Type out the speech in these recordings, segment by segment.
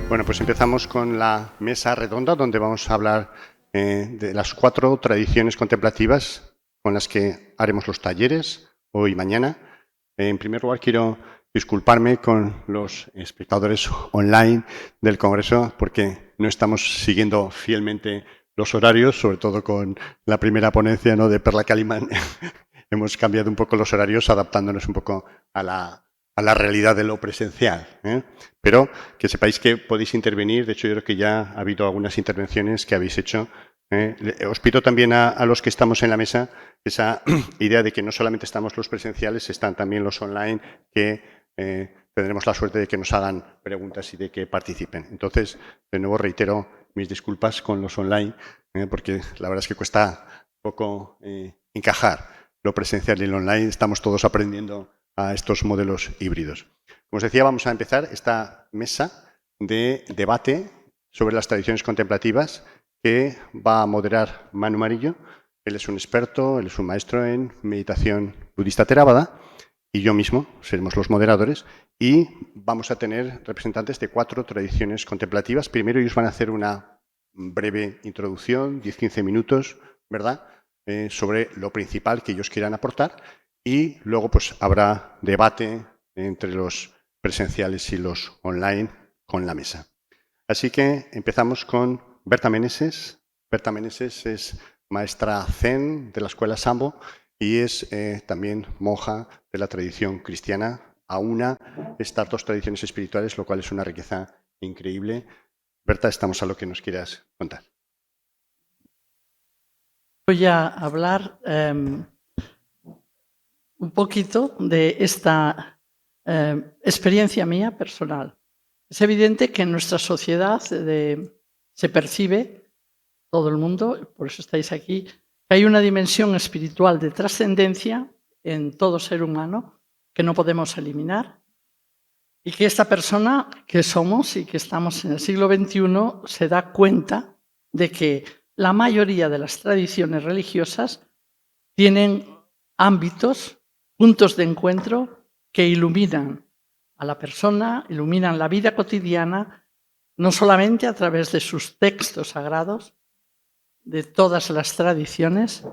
Bueno, pues empezamos con la mesa redonda donde vamos a hablar de las 4 tradiciones contemplativas con las que haremos los talleres hoy y mañana. En primer lugar, quiero disculparme con los espectadores online del Congreso porque no estamos siguiendo fielmente los horarios, sobre todo con la primera ponencia, ¿no?, de Perla Calimán. Hemos cambiado un poco los horarios adaptándonos un poco a la realidad de lo presencial, ¿eh? Pero que sepáis que podéis intervenir. De hecho, yo creo que ya ha habido algunas intervenciones que habéis hecho. Os pido también a los que estamos en la mesa esa idea de que no solamente estamos los presenciales, están también los online, que tendremos la suerte de que nos hagan preguntas y de que participen. Entonces, de nuevo reitero mis disculpas con los online, porque la verdad es que cuesta poco encajar lo presencial y lo online. Estamos todos aprendiendo a estos modelos híbridos. Como os decía, vamos a empezar esta mesa de debate sobre las tradiciones contemplativas que va a moderar Manu Marillo. Él es un experto, él es un maestro en meditación budista Theravada y yo mismo seremos los moderadores y vamos a tener representantes de 4 tradiciones contemplativas. Primero ellos van a hacer una breve introducción, 10-15 minutos, ¿verdad?, sobre lo principal que ellos quieran aportar y luego pues habrá debate entre los presenciales y los online con la mesa. Así que empezamos con Berta Meneses. Berta Meneses es maestra Zen de la escuela Sambo y es también monja de la tradición cristiana. Aúna estas 2 tradiciones espirituales, lo cual es una riqueza increíble. Berta, estamos a lo que nos quieras contar. Voy a hablar un poquito de esta experiencia mía personal. Es evidente que en nuestra sociedad se percibe, todo el mundo, por eso estáis aquí, que hay una dimensión espiritual de trascendencia en todo ser humano que no podemos eliminar y que esta persona que somos y que estamos en el siglo XXI se da cuenta de que la mayoría de las tradiciones religiosas tienen ámbitos, puntos de encuentro que iluminan a la persona, iluminan la vida cotidiana, no solamente a través de sus textos sagrados, de todas las tradiciones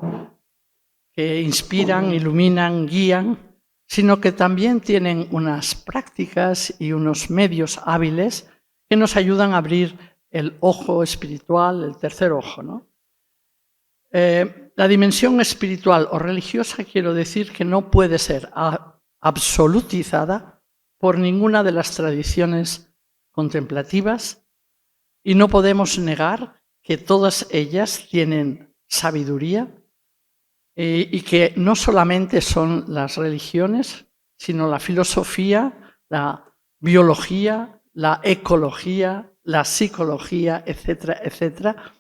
que inspiran, iluminan, guían, sino que también tienen unas prácticas y unos medios hábiles que nos ayudan a abrir el ojo espiritual, el tercer ojo, ¿no? La dimensión espiritual o religiosa, quiero decir que no puede ser absolutizada por ninguna de las tradiciones contemplativas y no podemos negar que todas ellas tienen sabiduría y que no solamente son las religiones, sino la filosofía, la biología, la ecología, la psicología, etcétera, etcétera.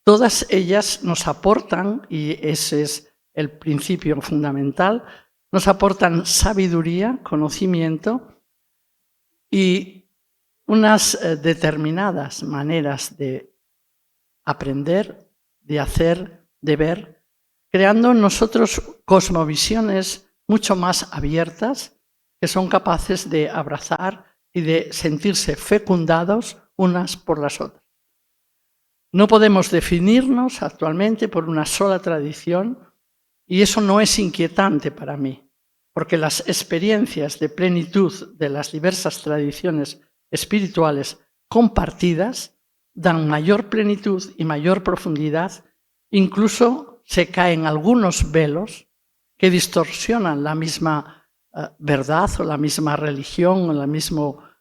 Todas ellas nos aportan, y ese es el principio fundamental, nos aportan sabiduría, conocimiento y unas determinadas maneras de aprender, de hacer, de ver, creando en nosotros cosmovisiones mucho más abiertas que son capaces de abrazar y de sentirse fecundados unas por las otras. No podemos definirnos actualmente por una sola tradición y eso no es inquietante para mí, porque las experiencias de plenitud de las diversas tradiciones espirituales compartidas dan mayor plenitud y mayor profundidad. Incluso se caen algunos velos que distorsionan la misma verdad o la misma religión o la misma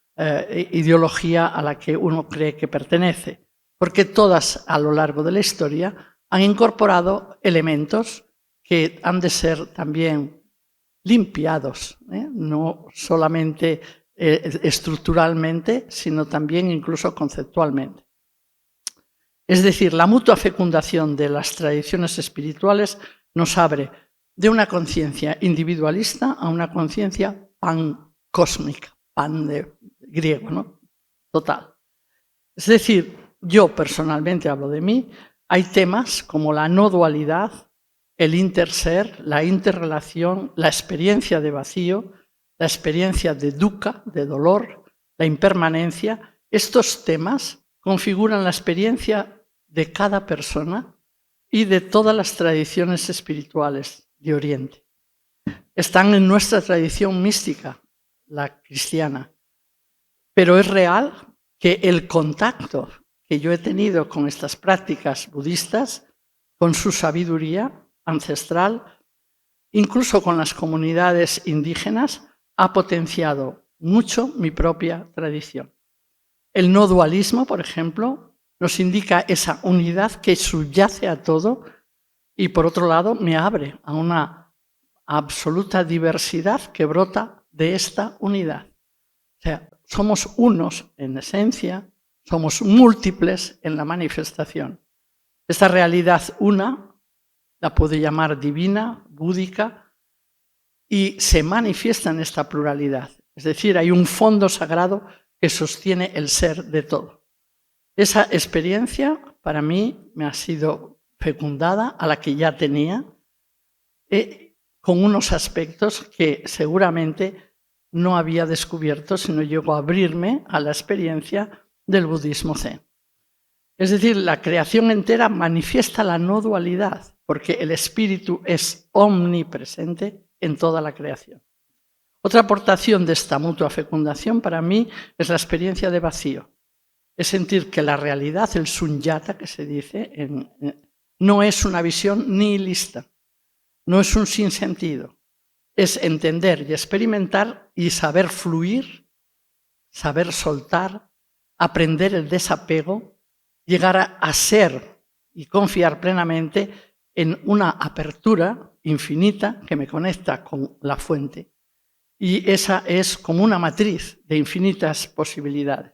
ideología a la que uno cree que pertenece. Porque todas a lo largo de la historia han incorporado elementos que han de ser también limpiados, no solamente estructuralmente, sino también incluso conceptualmente. Es decir, la mutua fecundación de las tradiciones espirituales nos abre de una conciencia individualista a una conciencia pancósmica, pan de griego, ¿no? Total. Es decir, yo personalmente hablo de mí, hay temas como la no dualidad, el interser, la interrelación, la experiencia de vacío, la experiencia de dukkha, de dolor, la impermanencia, Estos temas configuran la experiencia de cada persona y de todas las tradiciones espirituales de Oriente. Están en nuestra tradición mística, la cristiana, pero es real que el contacto que yo he tenido con estas prácticas budistas, con su sabiduría ancestral, incluso con las comunidades indígenas, ha potenciado mucho mi propia tradición. El no dualismo, por ejemplo, nos indica esa unidad que subyace a todo y, por otro lado, me abre a una absoluta diversidad que brota de esta unidad. O sea, somos unos en esencia, somos múltiples en la manifestación. Esta realidad una la puedo llamar divina, búdica, y se manifiesta en esta pluralidad. Es decir, hay un fondo sagrado que sostiene el ser de todo. Esa experiencia para mí me ha sido fecundada, a la que ya tenía, con unos aspectos que seguramente no había descubierto si no llego a abrirme a la experiencia del budismo zen. Es decir, la creación entera manifiesta la no dualidad, porque el espíritu es omnipresente en toda la creación. Otra aportación de esta mutua fecundación para mí es la experiencia de vacío. Es sentir que la realidad, el sunyata que se dice, no es una visión nihilista, no es un sinsentido. Es entender y experimentar y saber fluir, saber soltar, aprender el desapego, llegar a ser y confiar plenamente en una apertura infinita que me conecta con la fuente. Y esa es como una matriz de infinitas posibilidades.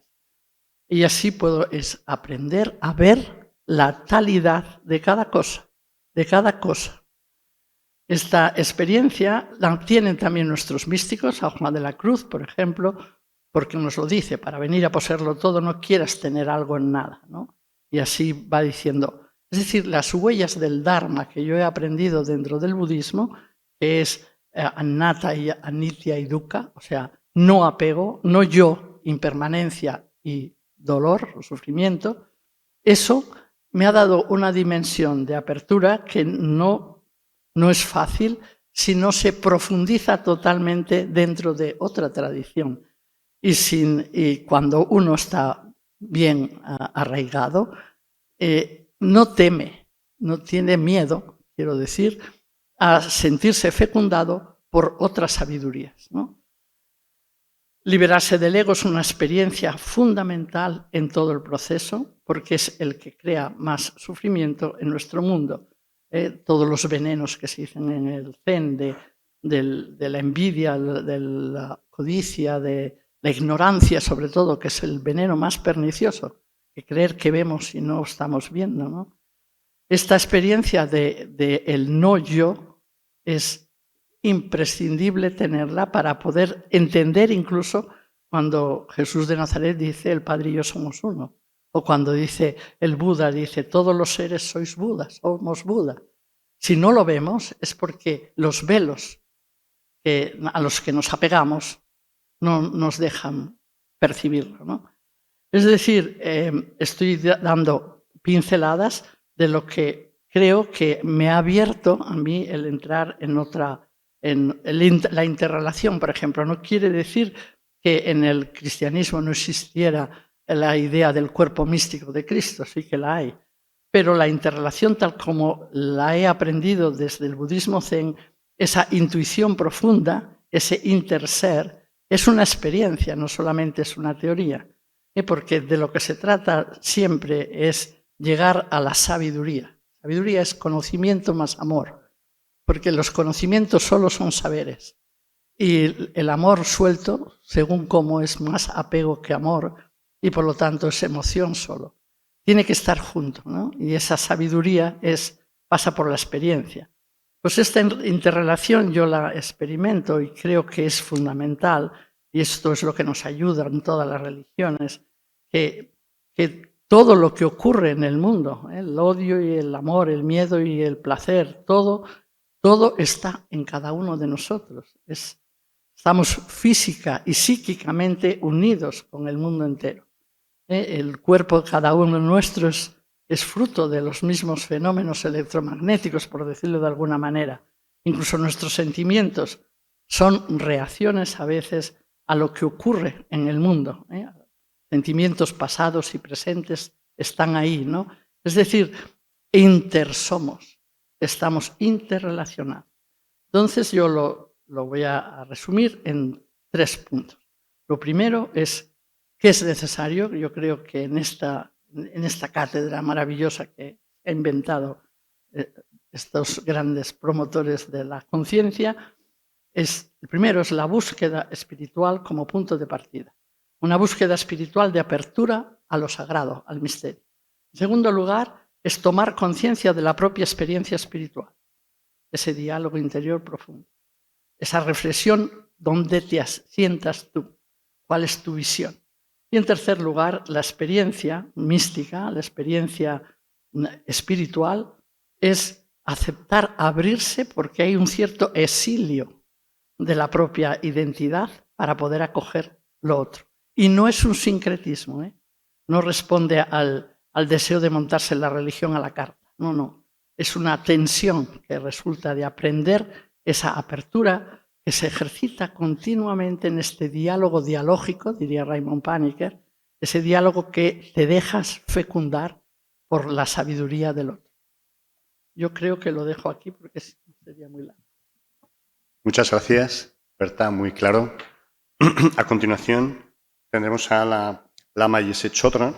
Y así puedo aprender a ver la talidad de cada cosa, de cada cosa. Esta experiencia la tienen también nuestros místicos, San Juan de la Cruz, por ejemplo, porque nos lo dice, para venir a poseerlo todo no quieras tener algo en nada, ¿no? Y así va diciendo. Es decir, las huellas del Dharma que yo he aprendido dentro del budismo, que es anatta y anitya y dukkha, o sea, no apego, no yo, impermanencia y dolor o sufrimiento, eso me ha dado una dimensión de apertura que no es fácil si no se profundiza totalmente dentro de otra tradición. Y cuando uno está bien arraigado, no teme, no tiene miedo, quiero decir, a sentirse fecundado por otras sabidurías, ¿no? Liberarse del ego es una experiencia fundamental en todo el proceso, porque es el que crea más sufrimiento en nuestro mundo. Todos los venenos que se dicen en el Zen, de la envidia, de la codicia, de la ignorancia sobre todo, que es el veneno más pernicioso, que creer que vemos y no estamos viendo, ¿no? Esta experiencia de el no yo es imprescindible tenerla para poder entender incluso cuando Jesús de Nazaret dice el Padre y yo somos uno. O cuando dice el Buda, dice todos los seres sois Budas, somos Buda. Si no lo vemos es porque los velos a los que nos apegamos no nos dejan percibirlo, ¿no? Es decir, estoy dando pinceladas de lo que creo que me ha abierto a mí el entrar en la interrelación, por ejemplo. No quiere decir que en el cristianismo no existiera la idea del cuerpo místico de Cristo, sí que la hay. Pero la interrelación tal como la he aprendido desde el budismo zen, esa intuición profunda, ese interser, es una experiencia, no solamente es una teoría. Porque de lo que se trata siempre es llegar a la sabiduría. Sabiduría es conocimiento más amor, porque los conocimientos solo son saberes. Y el amor suelto, según cómo es más apego que amor, y por lo tanto es emoción solo. Tiene que estar junto, ¿no? Y esa sabiduría pasa por la experiencia. Pues esta interrelación yo la experimento y creo que es fundamental, y esto es lo que nos ayuda en todas las religiones, que todo lo que ocurre en el mundo, el odio y el amor, el miedo y el placer, todo está en cada uno de nosotros. Estamos física y psíquicamente unidos con el mundo entero. El cuerpo de cada uno nuestro es fruto de los mismos fenómenos electromagnéticos, por decirlo de alguna manera. Incluso nuestros sentimientos son reacciones a veces a lo que ocurre en el mundo. Sentimientos pasados y presentes están ahí, ¿no? Es decir, intersomos, estamos interrelacionados. Entonces yo lo voy a resumir en 3 puntos. Lo primero es qué es necesario. Yo creo que en esta cátedra maravillosa que ha inventado estos grandes promotores de la conciencia, el primero es la búsqueda espiritual como punto de partida. Una búsqueda espiritual de apertura a lo sagrado, al misterio. En segundo lugar, es tomar conciencia de la propia experiencia espiritual, ese diálogo interior profundo, esa reflexión, ¿dónde te sientas tú? ¿Cuál es tu visión? Y en tercer lugar, la experiencia mística, la experiencia espiritual, es aceptar abrirse porque hay un cierto exilio de la propia identidad para poder acoger lo otro. Y no es un sincretismo, no responde al deseo de montarse la religión a la carta. No, no. Es una tensión que resulta de aprender esa apertura que se ejercita continuamente en este diálogo dialógico, diría Raymond Paniker, ese diálogo que te dejas fecundar por la sabiduría del otro. Yo creo que lo dejo aquí porque sería muy largo. Muchas gracias, Berta, muy claro. A continuación tendremos a la lama Yese Chodron.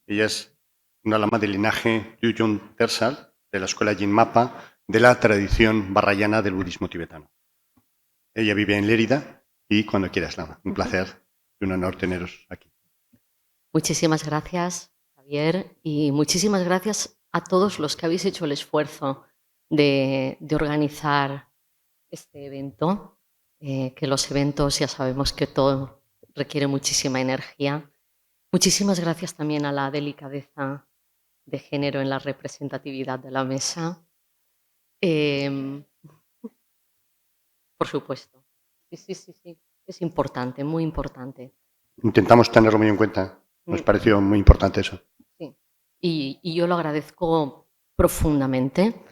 Ella es una lama del linaje Yuyun Tersal, de la escuela Jinmapa, de la tradición barrayana del budismo tibetano. Ella vive en Lérida y cuando quieras, lama. Un placer y un honor teneros aquí. Muchísimas gracias, Javier, y muchísimas gracias a todos los que habéis hecho el esfuerzo de organizar este evento, que los eventos ya sabemos que todo requiere muchísima energía. Muchísimas gracias también a la delicadeza de género en la representatividad de la mesa. Por supuesto. Sí. Es importante, muy importante. Intentamos tenerlo muy en cuenta. Nos pareció muy importante eso. Sí. Y yo lo agradezco profundamente.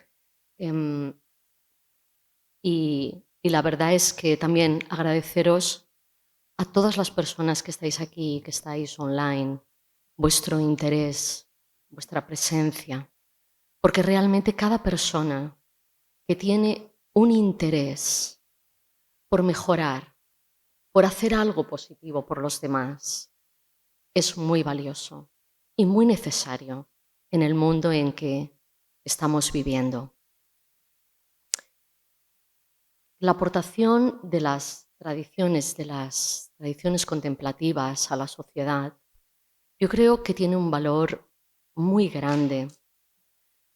Y la verdad es que también agradeceros a todas las personas que estáis aquí, que estáis online, vuestro interés, vuestra presencia, porque realmente cada persona que tiene un interés por mejorar, por hacer algo positivo por los demás, es muy valioso y muy necesario en el mundo en que estamos viviendo. La aportación de las tradiciones contemplativas a la sociedad, yo creo que tiene un valor muy grande,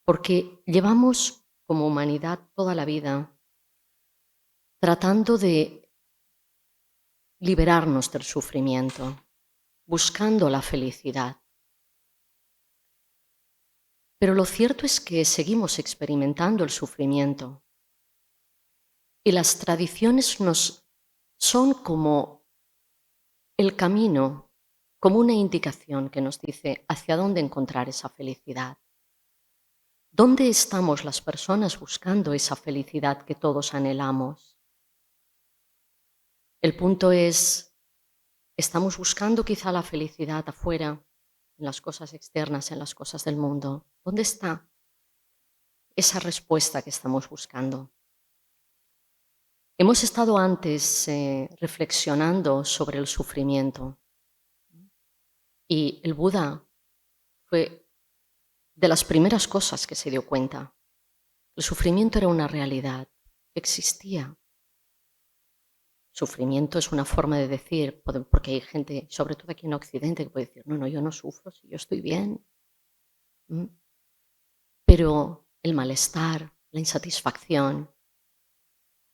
porque llevamos como humanidad toda la vida tratando de liberarnos del sufrimiento, buscando la felicidad. Pero lo cierto es que seguimos experimentando el sufrimiento. Y las tradiciones nos son como el camino, como una indicación que nos dice hacia dónde encontrar esa felicidad. ¿Dónde estamos las personas buscando esa felicidad que todos anhelamos? El punto es, ¿estamos buscando quizá la felicidad afuera, en las cosas externas, en las cosas del mundo? ¿Dónde está esa respuesta que estamos buscando? Hemos estado antes reflexionando sobre el sufrimiento y el Buda fue de las primeras cosas que se dio cuenta. El sufrimiento era una realidad, existía. Sufrimiento es una forma de decir, porque hay gente, sobre todo aquí en Occidente, que puede decir, no, yo no sufro, si yo estoy bien. Pero el malestar, la insatisfacción,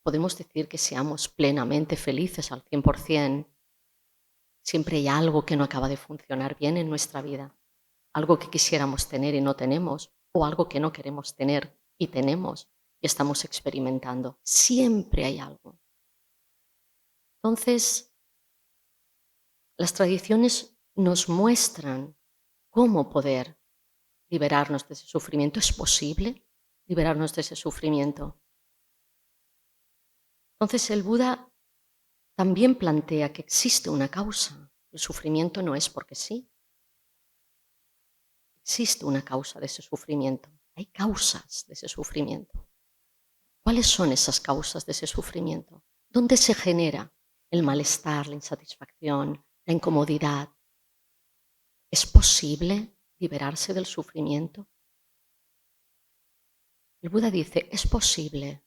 podemos decir que seamos plenamente felices al 100%. Siempre hay algo que no acaba de funcionar bien en nuestra vida, algo que quisiéramos tener y no tenemos, o algo que no queremos tener y tenemos y estamos experimentando. Siempre hay algo. Entonces, las tradiciones nos muestran cómo poder liberarnos de ese sufrimiento. ¿Es posible liberarnos de ese sufrimiento? Entonces el Buda también plantea que existe una causa. El sufrimiento no es porque sí. Existe una causa de ese sufrimiento. Hay causas de ese sufrimiento. ¿Cuáles son esas causas de ese sufrimiento? ¿Dónde se genera el malestar, la insatisfacción, la incomodidad? ¿Es posible liberarse del sufrimiento? El Buda dice, es posible.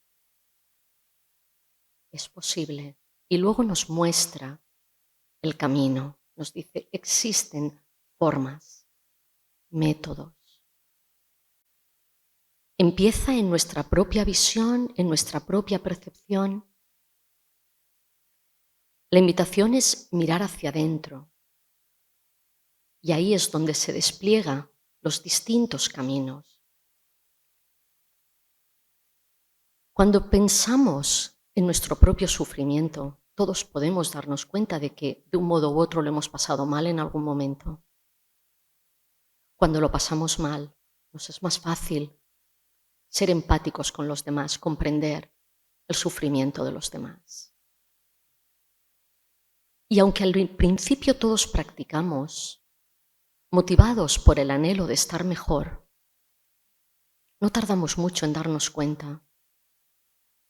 Es posible. Y luego nos muestra el camino. Nos dice, existen formas, métodos. Empieza en nuestra propia visión, en nuestra propia percepción. La invitación es mirar hacia adentro. Y ahí es donde se despliegan los distintos caminos. Cuando pensamos en nuestro propio sufrimiento, todos podemos darnos cuenta de que de un modo u otro lo hemos pasado mal en algún momento. Cuando lo pasamos mal, nos es más fácil ser empáticos con los demás, comprender el sufrimiento de los demás. Y aunque al principio todos practicamos, motivados por el anhelo de estar mejor, no tardamos mucho en darnos cuenta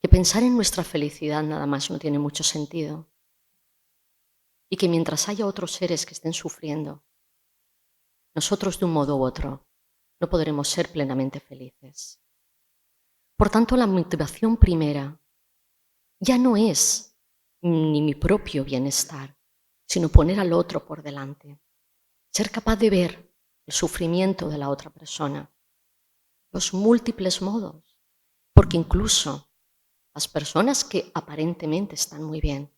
que pensar en nuestra felicidad nada más no tiene mucho sentido y que mientras haya otros seres que estén sufriendo, nosotros de un modo u otro no podremos ser plenamente felices. Por tanto, la motivación primera ya no es ni mi propio bienestar, sino poner al otro por delante. Ser capaz de ver el sufrimiento de la otra persona, los múltiples modos, porque incluso las personas que aparentemente están muy bien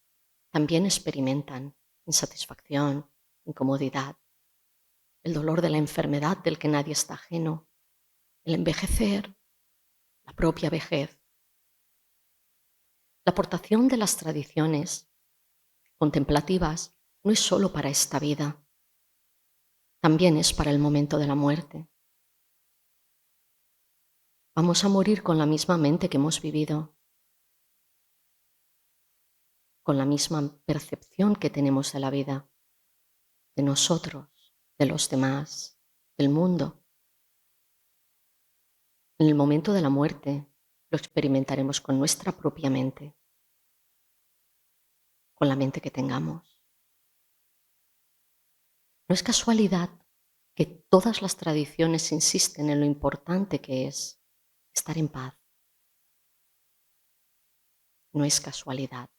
también experimentan insatisfacción, incomodidad, el dolor de la enfermedad del que nadie está ajeno, el envejecer, la propia vejez. La aportación de las tradiciones contemplativas no es solo para esta vida, también es para el momento de la muerte. Vamos a morir con la misma mente que hemos vivido, con la misma percepción que tenemos de la vida, de nosotros, de los demás, del mundo. En el momento de la muerte lo experimentaremos con nuestra propia mente, con la mente que tengamos. No es casualidad que todas las tradiciones insisten en lo importante que es estar en paz. No es casualidad.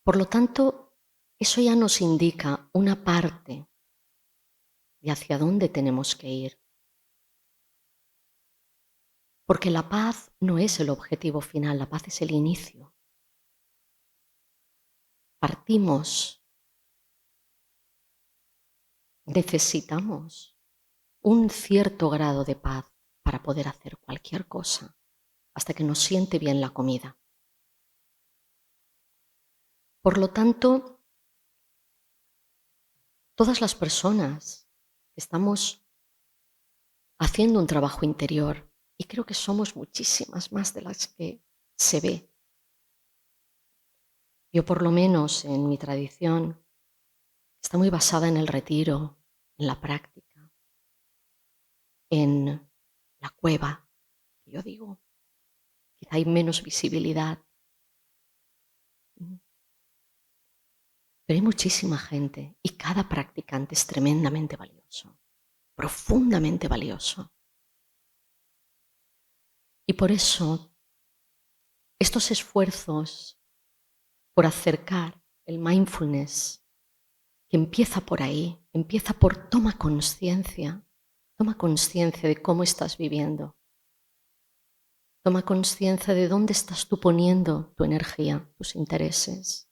Por lo tanto, eso ya nos indica una parte de hacia dónde tenemos que ir. Porque la paz no es el objetivo final, la paz es el inicio. Partimos, necesitamos un cierto grado de paz para poder hacer cualquier cosa, hasta que nos siente bien la comida. Por lo tanto, todas las personas que estamos haciendo un trabajo interior, y creo que somos muchísimas más de las que se ve. Yo, por lo menos en mi tradición, está muy basada en el retiro, en la práctica, en la cueva, que yo digo. Quizá hay menos visibilidad. Pero hay muchísima gente y cada practicante es tremendamente valioso, profundamente valioso. Y por eso, estos esfuerzos por acercar el mindfulness, que empieza por ahí, empieza por toma conciencia de cómo estás viviendo. Toma conciencia de dónde estás tú poniendo tu energía, tus intereses.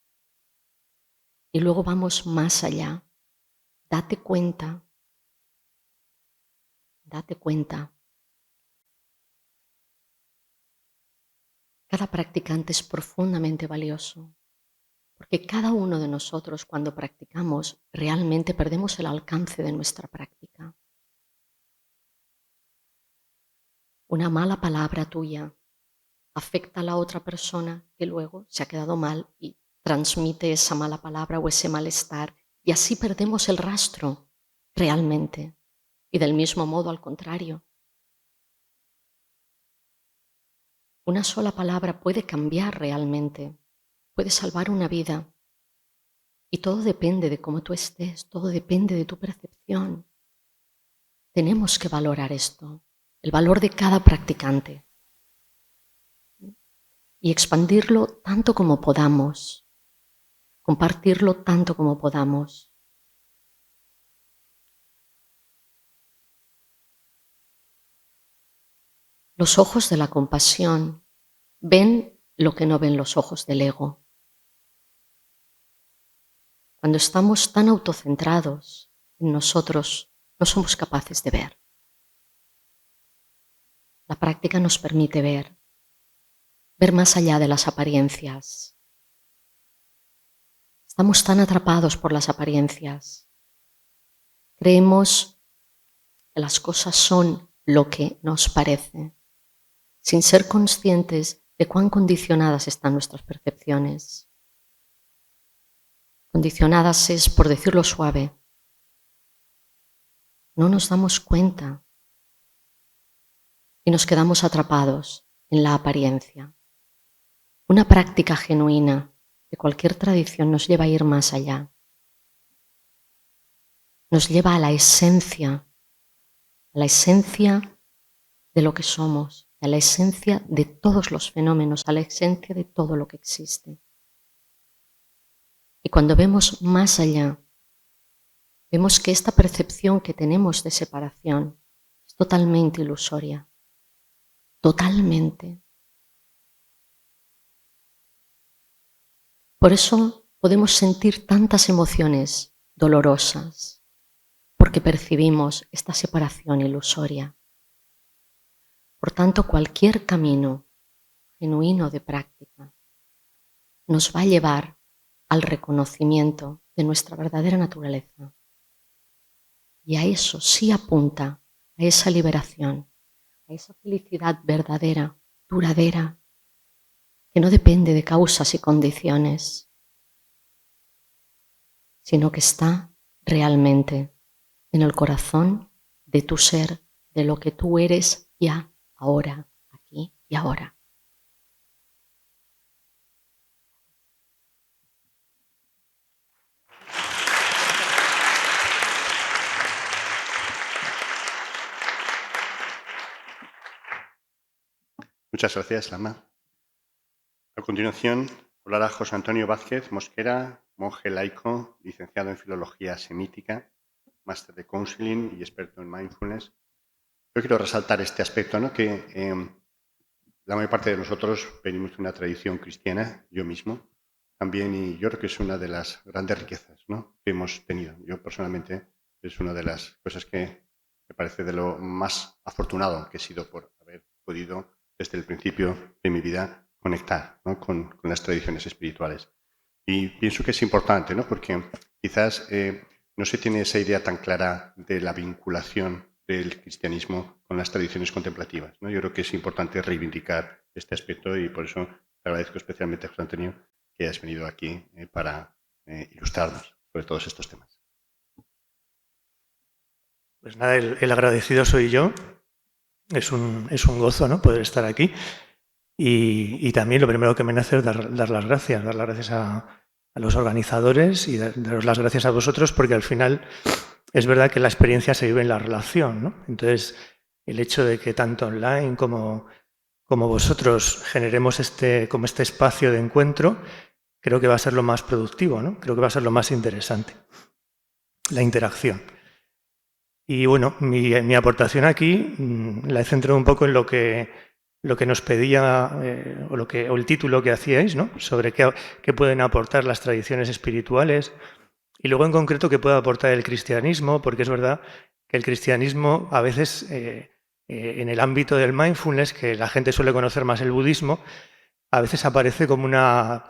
Y luego vamos más allá. Date cuenta. Cada practicante es profundamente valioso. Porque cada uno de nosotros, cuando practicamos, realmente perdemos el alcance de nuestra práctica. Una mala palabra tuya afecta a la otra persona que luego se ha quedado mal y transmite esa mala palabra o ese malestar, y así perdemos el rastro realmente. Y del mismo modo, al contrario. Una sola palabra puede cambiar realmente, puede salvar una vida. Y todo depende de cómo tú estés, todo depende de tu percepción. Tenemos que valorar esto, el valor de cada practicante. Y expandirlo tanto como podamos, compartirlo tanto como podamos. Los ojos de la compasión ven lo que no ven los ojos del ego. Cuando estamos tan autocentrados en nosotros, no somos capaces de ver. La práctica nos permite ver más allá de las apariencias. Estamos tan atrapados por las apariencias. Creemos que las cosas son lo que nos parece, sin ser conscientes de cuán condicionadas están nuestras percepciones. Condicionadas es, por decirlo suave, no nos damos cuenta y nos quedamos atrapados en la apariencia. Una práctica genuina de cualquier tradición nos lleva a ir más allá. Nos lleva a la esencia de lo que somos, a la esencia de todos los fenómenos, a la esencia de todo lo que existe. Y cuando vemos más allá, vemos que esta percepción que tenemos de separación es totalmente ilusoria. Totalmente. Por eso podemos sentir tantas emociones dolorosas, porque percibimos esta separación ilusoria. Por tanto, cualquier camino genuino de práctica nos va a llevar al reconocimiento de nuestra verdadera naturaleza. Y a eso sí apunta, a esa liberación, a esa felicidad verdadera, duradera, que no depende de causas y condiciones, sino que está realmente en el corazón de tu ser, de lo que tú eres ya, ahora, aquí y ahora. Muchas gracias, Lama. A continuación, hablará José Antonio Vázquez Mosquera, monje laico, licenciado en Filología Semítica, máster de Counseling y experto en Mindfulness. Yo quiero resaltar este aspecto, ¿no? Que la mayor parte de nosotros venimos de una tradición cristiana, yo mismo también, y yo creo que es una de las grandes riquezas, ¿no?, que hemos tenido. Yo personalmente es una de las cosas que me parece de lo más afortunado que he sido por haber podido desde el principio de mi vida conectar, ¿no?, con las tradiciones espirituales. Y pienso que es importante, ¿no?, porque quizás no se tiene esa idea tan clara de la vinculación del cristianismo con las tradiciones contemplativas, ¿no? Yo creo que es importante reivindicar este aspecto y por eso te agradezco especialmente, José Antonio, que hayas venido aquí para ilustrarnos sobre todos estos temas. Pues nada, el agradecido soy yo. Es un gozo, ¿no?, poder estar aquí. Y también lo primero que me nace es dar las gracias a los organizadores y daros las gracias a vosotros, porque al final es verdad que la experiencia se vive en la relación, ¿no? Entonces, el hecho de que tanto online como vosotros generemos este espacio de encuentro, creo que va a ser lo más productivo, ¿no? Creo que va a ser lo más interesante, la interacción. Y bueno, mi aportación aquí la he centrado un poco en lo que nos pedía o el título que hacíais, ¿no?, sobre qué pueden aportar las tradiciones espirituales y luego en concreto qué puede aportar el cristianismo, porque es verdad que el cristianismo a veces en el ámbito del mindfulness, que la gente suele conocer más el budismo, a veces aparece como una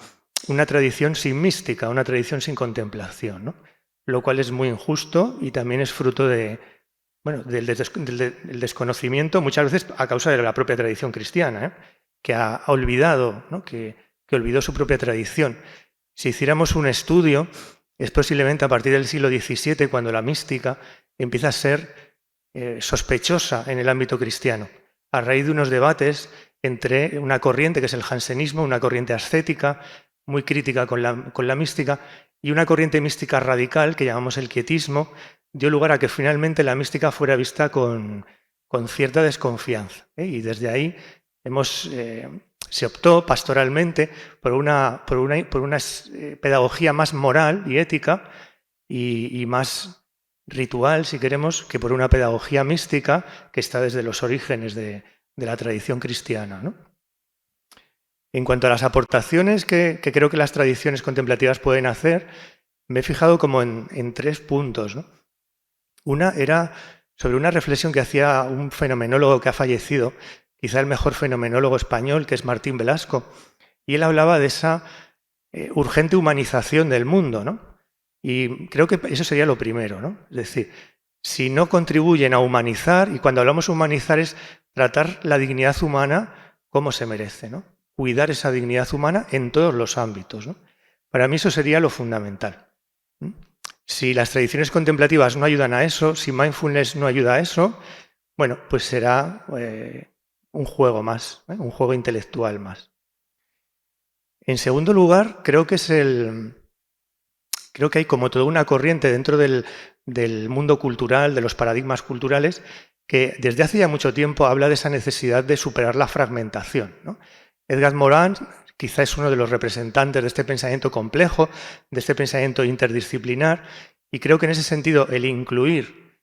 una tradición sin mística, una tradición sin contemplación, ¿no? Lo cual es muy injusto y también es fruto del desconocimiento, muchas veces a causa de la propia tradición cristiana, que ha olvidado, ¿no? que olvidó su propia tradición. Si hiciéramos un estudio, es posiblemente a partir del siglo XVII cuando la mística empieza a ser sospechosa en el ámbito cristiano, a raíz de unos debates entre una corriente que es el jansenismo, una corriente ascética, muy crítica con la mística, y una corriente mística radical que llamamos el quietismo, dio lugar a que finalmente la mística fuera vista con cierta desconfianza. Y desde ahí se optó pastoralmente por una pedagogía más moral y ética y más ritual, si queremos, que por una pedagogía mística que está desde los orígenes de la tradición cristiana, ¿no? En cuanto a las aportaciones que creo que las tradiciones contemplativas pueden hacer, me he fijado como en 3 puntos, ¿no? Una era sobre una reflexión que hacía un fenomenólogo que ha fallecido, quizá el mejor fenomenólogo español, que es Martín Velasco, y él hablaba de esa urgente humanización del mundo, ¿no? Y creo que eso sería lo primero, ¿no? Es decir, si no contribuyen a humanizar, y cuando hablamos de humanizar es tratar la dignidad humana como se merece, ¿no? Cuidar esa dignidad humana en todos los ámbitos, ¿no? Para mí eso sería lo fundamental. Si las tradiciones contemplativas no ayudan a eso, si mindfulness no ayuda a eso, bueno, pues será un juego más, un juego intelectual más. En segundo lugar, creo que hay como toda una corriente dentro del mundo cultural, de los paradigmas culturales, que desde hace ya mucho tiempo habla de esa necesidad de superar la fragmentación, ¿no? Edgar Morin quizá es uno de los representantes de este pensamiento complejo, de este pensamiento interdisciplinar, y creo que en ese sentido el incluir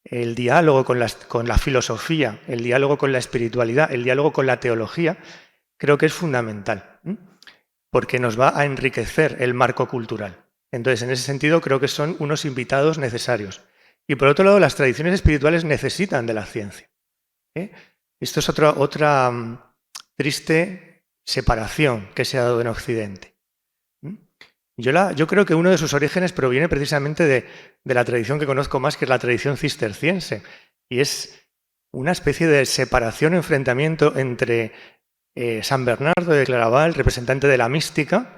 el diálogo con la filosofía, el diálogo con la espiritualidad, el diálogo con la teología, creo que es fundamental, porque nos va a enriquecer el marco cultural. Entonces, en ese sentido, creo que son unos invitados necesarios. Y por otro lado, las tradiciones espirituales necesitan de la ciencia. Esto es otra triste separación que se ha dado en Occidente. Yo creo que uno de sus orígenes proviene precisamente de la tradición que conozco más, que es la tradición cisterciense. Y es una especie de separación, enfrentamiento entre San Bernardo de Claraval, representante de la mística,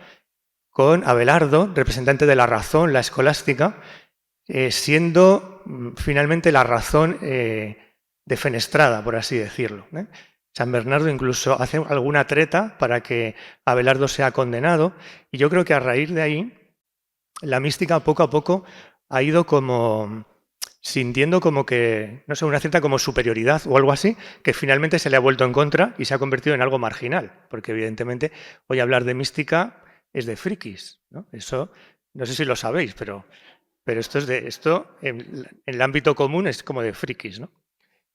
con Abelardo, representante de la razón, la escolástica, siendo finalmente la razón defenestrada, por así decirlo. San Bernardo incluso hace alguna treta para que Abelardo sea condenado, y yo creo que a raíz de ahí la mística poco a poco ha ido como sintiendo como que, no sé, una cierta como superioridad o algo así, que finalmente se le ha vuelto en contra y se ha convertido en algo marginal, porque evidentemente hoy hablar de mística es de frikis, ¿no? Eso no sé si lo sabéis, pero esto en el ámbito común es como de frikis, ¿no?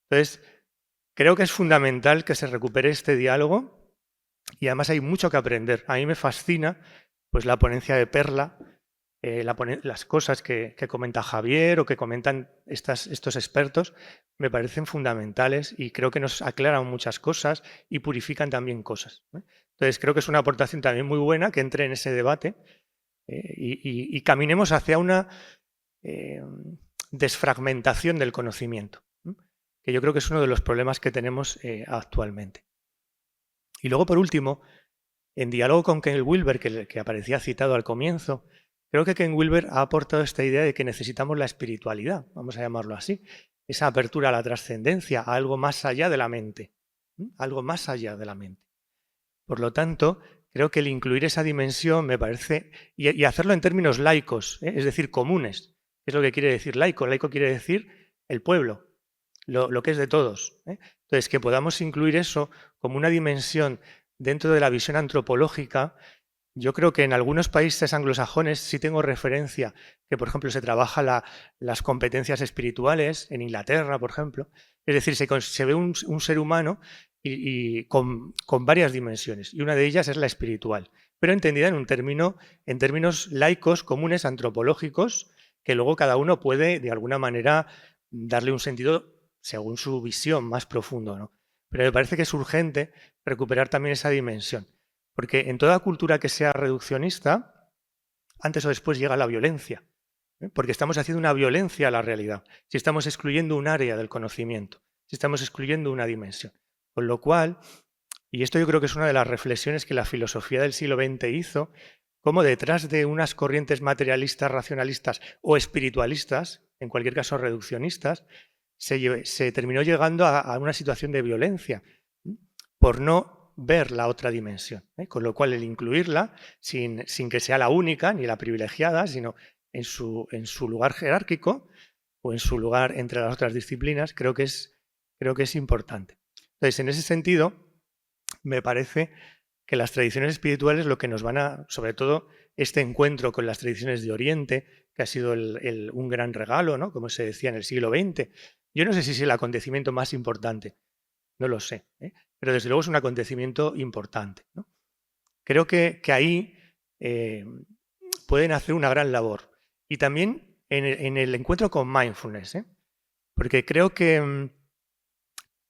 Entonces, creo que es fundamental que se recupere este diálogo y además hay mucho que aprender. A mí me fascina pues, la ponencia de Perla, las cosas que comenta Javier o que comentan estos expertos, me parecen fundamentales y creo que nos aclaran muchas cosas y purifican también cosas. Entonces creo que es una aportación también muy buena que entre en ese debate y caminemos hacia una desfragmentación del conocimiento, que yo creo que es uno de los problemas que tenemos actualmente. Y luego, por último, en diálogo con Ken Wilber, que aparecía citado al comienzo, creo que Ken Wilber ha aportado esta idea de que necesitamos la espiritualidad, vamos a llamarlo así, esa apertura a la trascendencia, a algo más allá de la mente, algo más allá de la mente. Por lo tanto, creo que el incluir esa dimensión me parece, y hacerlo en términos laicos, es decir, comunes, ¿qué es lo que quiere decir laico? Laico quiere decir el pueblo, lo que es de todos. Entonces, que podamos incluir eso como una dimensión dentro de la visión antropológica. Yo creo que en algunos países anglosajones sí tengo referencia que, por ejemplo, se trabaja las competencias espirituales, en Inglaterra, por ejemplo. Es decir, se ve un ser humano y con varias dimensiones, y una de ellas es la espiritual, pero entendida en términos laicos, comunes, antropológicos, que luego cada uno puede, de alguna manera, darle un sentido según su visión más profundo, ¿no? Pero me parece que es urgente recuperar también esa dimensión. Porque en toda cultura que sea reduccionista, antes o después llega la violencia, porque estamos haciendo una violencia a la realidad, si estamos excluyendo un área del conocimiento, si estamos excluyendo una dimensión. Con lo cual, y esto yo creo que es una de las reflexiones que la filosofía del siglo XX hizo, como detrás de unas corrientes materialistas, racionalistas o espiritualistas, en cualquier caso reduccionistas, se terminó llegando a una situación de violencia por no ver la otra dimensión. Con lo cual el incluirla, sin que sea la única ni la privilegiada, sino en su lugar jerárquico o en su lugar entre las otras disciplinas, creo que es importante. Entonces, en ese sentido, me parece que las tradiciones espirituales lo que nos van a, sobre todo este encuentro con las tradiciones de Oriente, que ha sido un gran regalo, ¿no? Como se decía en el siglo XX. Yo no sé si es el acontecimiento más importante, no lo sé, pero desde luego es un acontecimiento importante, ¿no? Creo que ahí pueden hacer una gran labor. Y también en el encuentro con mindfulness, porque creo que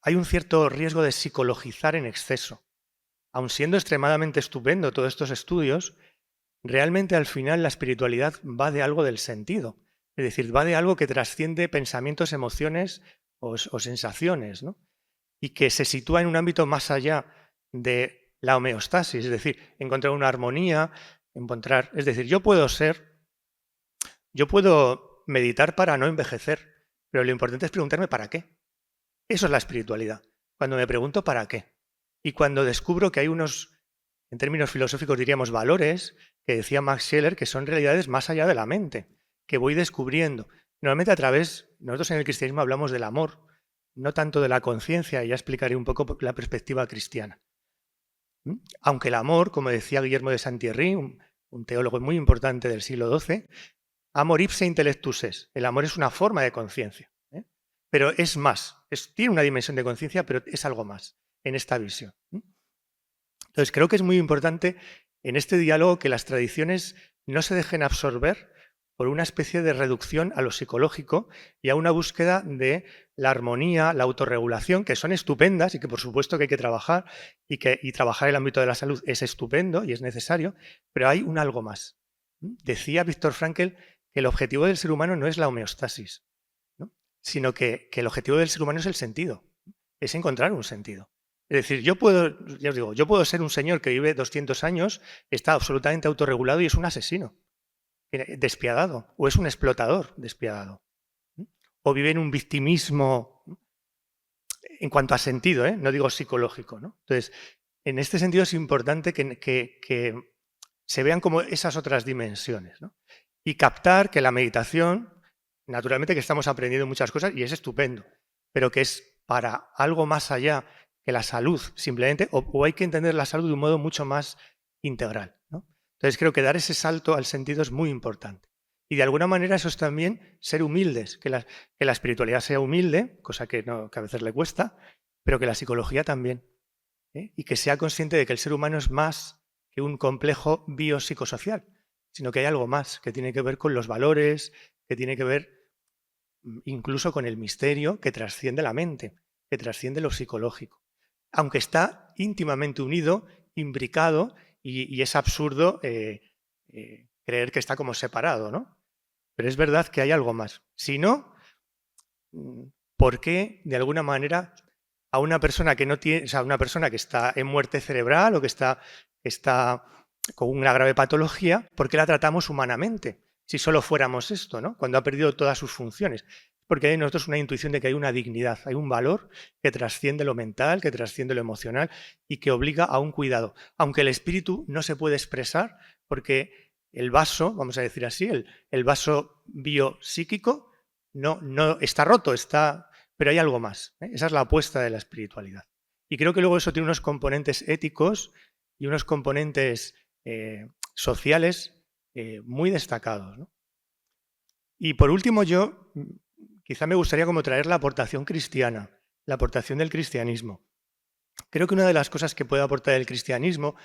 hay un cierto riesgo de psicologizar en exceso. Aun siendo extremadamente estupendo todos estos estudios, realmente al final la espiritualidad va de algo del sentido. Es decir, va de algo que trasciende pensamientos, emociones o sensaciones, ¿no? Y que se sitúa en un ámbito más allá de la homeostasis, es decir, encontrar una armonía, es decir, yo puedo meditar para no envejecer, pero lo importante es preguntarme ¿para qué? Eso es la espiritualidad, cuando me pregunto ¿para qué? Y cuando descubro que hay unos, en términos filosóficos diríamos valores, que decía Max Scheler, que son realidades más allá de la mente, que voy descubriendo. Normalmente nosotros en el cristianismo hablamos del amor, no tanto de la conciencia, y ya explicaré un poco la perspectiva cristiana. Aunque el amor, como decía Guillermo de Saint-Thierry, un teólogo muy importante del siglo XII, amor ipse intellectus es. El amor es una forma de conciencia, pero es más, tiene una dimensión de conciencia, pero es algo más en esta visión. Entonces creo que es muy importante en este diálogo que las tradiciones no se dejen absorber por una especie de reducción a lo psicológico y a una búsqueda de la armonía, la autorregulación, que son estupendas y que por supuesto que hay que trabajar y trabajar el ámbito de la salud es estupendo y es necesario, pero hay un algo más. Decía Viktor Frankl que el objetivo del ser humano no es la homeostasis, ¿no? Sino que el objetivo del ser humano es el sentido, es encontrar un sentido. Es decir, yo puedo ser un señor que vive 200 años, está absolutamente autorregulado y es un asesino despiadado, o es un explotador despiadado, o vive en un victimismo en cuanto a sentido, no digo psicológico, ¿no? Entonces, en este sentido es importante que se vean como esas otras dimensiones, ¿no? Y captar que la meditación, naturalmente que estamos aprendiendo muchas cosas y es estupendo, pero que es para algo más allá que la salud simplemente, o hay que entender la salud de un modo mucho más integral, ¿no? Entonces creo que dar ese salto al sentido es muy importante. Y de alguna manera eso es también ser humildes, que la espiritualidad sea humilde, cosa que a veces le cuesta, pero que la psicología también. Y que sea consciente de que el ser humano es más que un complejo biopsicosocial, sino que hay algo más, que tiene que ver con los valores, que tiene que ver incluso con el misterio que trasciende la mente, que trasciende lo psicológico. Aunque está íntimamente unido, imbricado, y es absurdo creer que está como separado, ¿no? Pero es verdad que hay algo más. Si no, ¿por qué de alguna manera a una persona que no tiene, o sea, una persona que está en muerte cerebral o que está con una grave patología, ¿por qué la tratamos humanamente? Si solo fuéramos esto, ¿no? Cuando ha perdido todas sus funciones. Porque hay en nosotros una intuición de que hay una dignidad, hay un valor que trasciende lo mental, que trasciende lo emocional y que obliga a un cuidado. Aunque el espíritu no se puede expresar porque el vaso, vamos a decir así, el vaso biopsíquico no está roto, pero hay algo más. Esa es la apuesta de la espiritualidad. Y creo que luego eso tiene unos componentes éticos y unos componentes sociales muy destacados, ¿no? Y por último quizá me gustaría como traer la aportación cristiana, la aportación del cristianismo. Creo que una de las cosas que puede aportar el cristianismo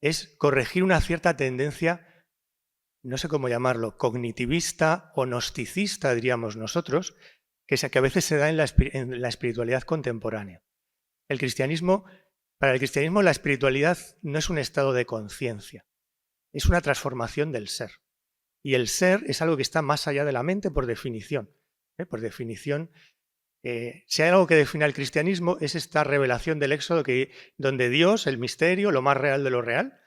es corregir una cierta tendencia, no sé cómo llamarlo, cognitivista o gnosticista, diríamos nosotros, que a veces se da en la espiritualidad contemporánea. El cristianismo Para el cristianismo la espiritualidad no es un estado de conciencia, es una transformación del ser. Y el ser es algo que está más allá de la mente por definición. Por definición, si hay algo que define al cristianismo es esta revelación del Éxodo donde Dios, el misterio, lo más real de lo real,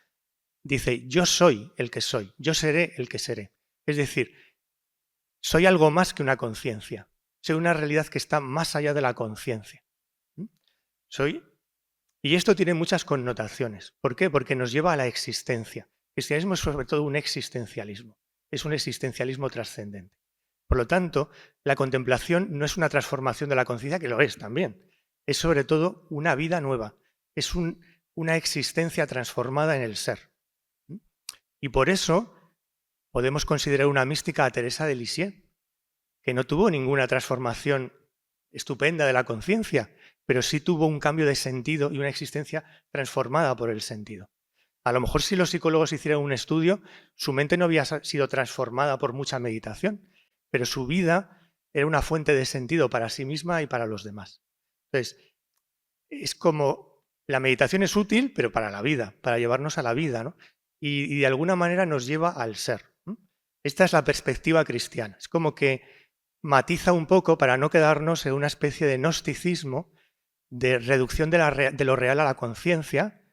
dice, yo soy el que soy, yo seré el que seré. Es decir, soy algo más que una conciencia, soy una realidad que está más allá de la conciencia. Y esto tiene muchas connotaciones. ¿Por qué? Porque nos lleva a la existencia. El cristianismo es sobre todo un existencialismo, es un existencialismo trascendente. Por lo tanto, la contemplación no es una transformación de la conciencia, que lo es también, es sobre todo una vida nueva, es una existencia transformada en el ser. Y por eso podemos considerar una mística a Teresa de Lisieux, que no tuvo ninguna transformación estupenda de la conciencia, pero sí tuvo un cambio de sentido y una existencia transformada por el sentido. A lo mejor si los psicólogos hicieran un estudio, su mente no había sido transformada por mucha meditación, pero su vida era una fuente de sentido para sí misma y para los demás. Entonces, es como la meditación es útil, pero para la vida, para llevarnos a la vida, ¿no? Y de alguna manera nos lleva al ser. Esta es la perspectiva cristiana. Es como que matiza un poco para no quedarnos en una especie de gnosticismo, de reducción de lo real a la conciencia,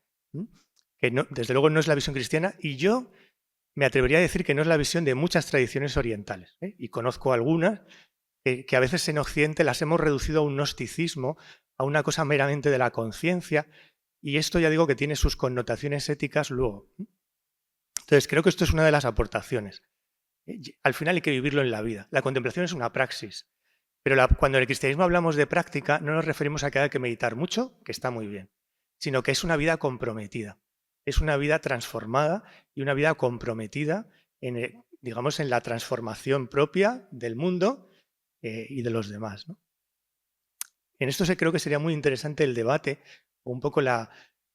que no, desde luego no es la visión cristiana, y yo me atrevería a decir que no es la visión de muchas tradiciones orientales, y conozco algunas que a veces en Occidente las hemos reducido a un gnosticismo, a una cosa meramente de la conciencia, y esto ya digo que tiene sus connotaciones éticas luego. Entonces creo que esto es una de las aportaciones. Al final hay que vivirlo en la vida. La contemplación es una praxis, pero cuando en el cristianismo hablamos de práctica no nos referimos a que haya que meditar mucho, que está muy bien, sino que es una vida comprometida. Es una vida transformada y una vida comprometida en, digamos, en la transformación propia del mundo y de los demás, ¿no? En esto creo que sería muy interesante el debate, o un poco el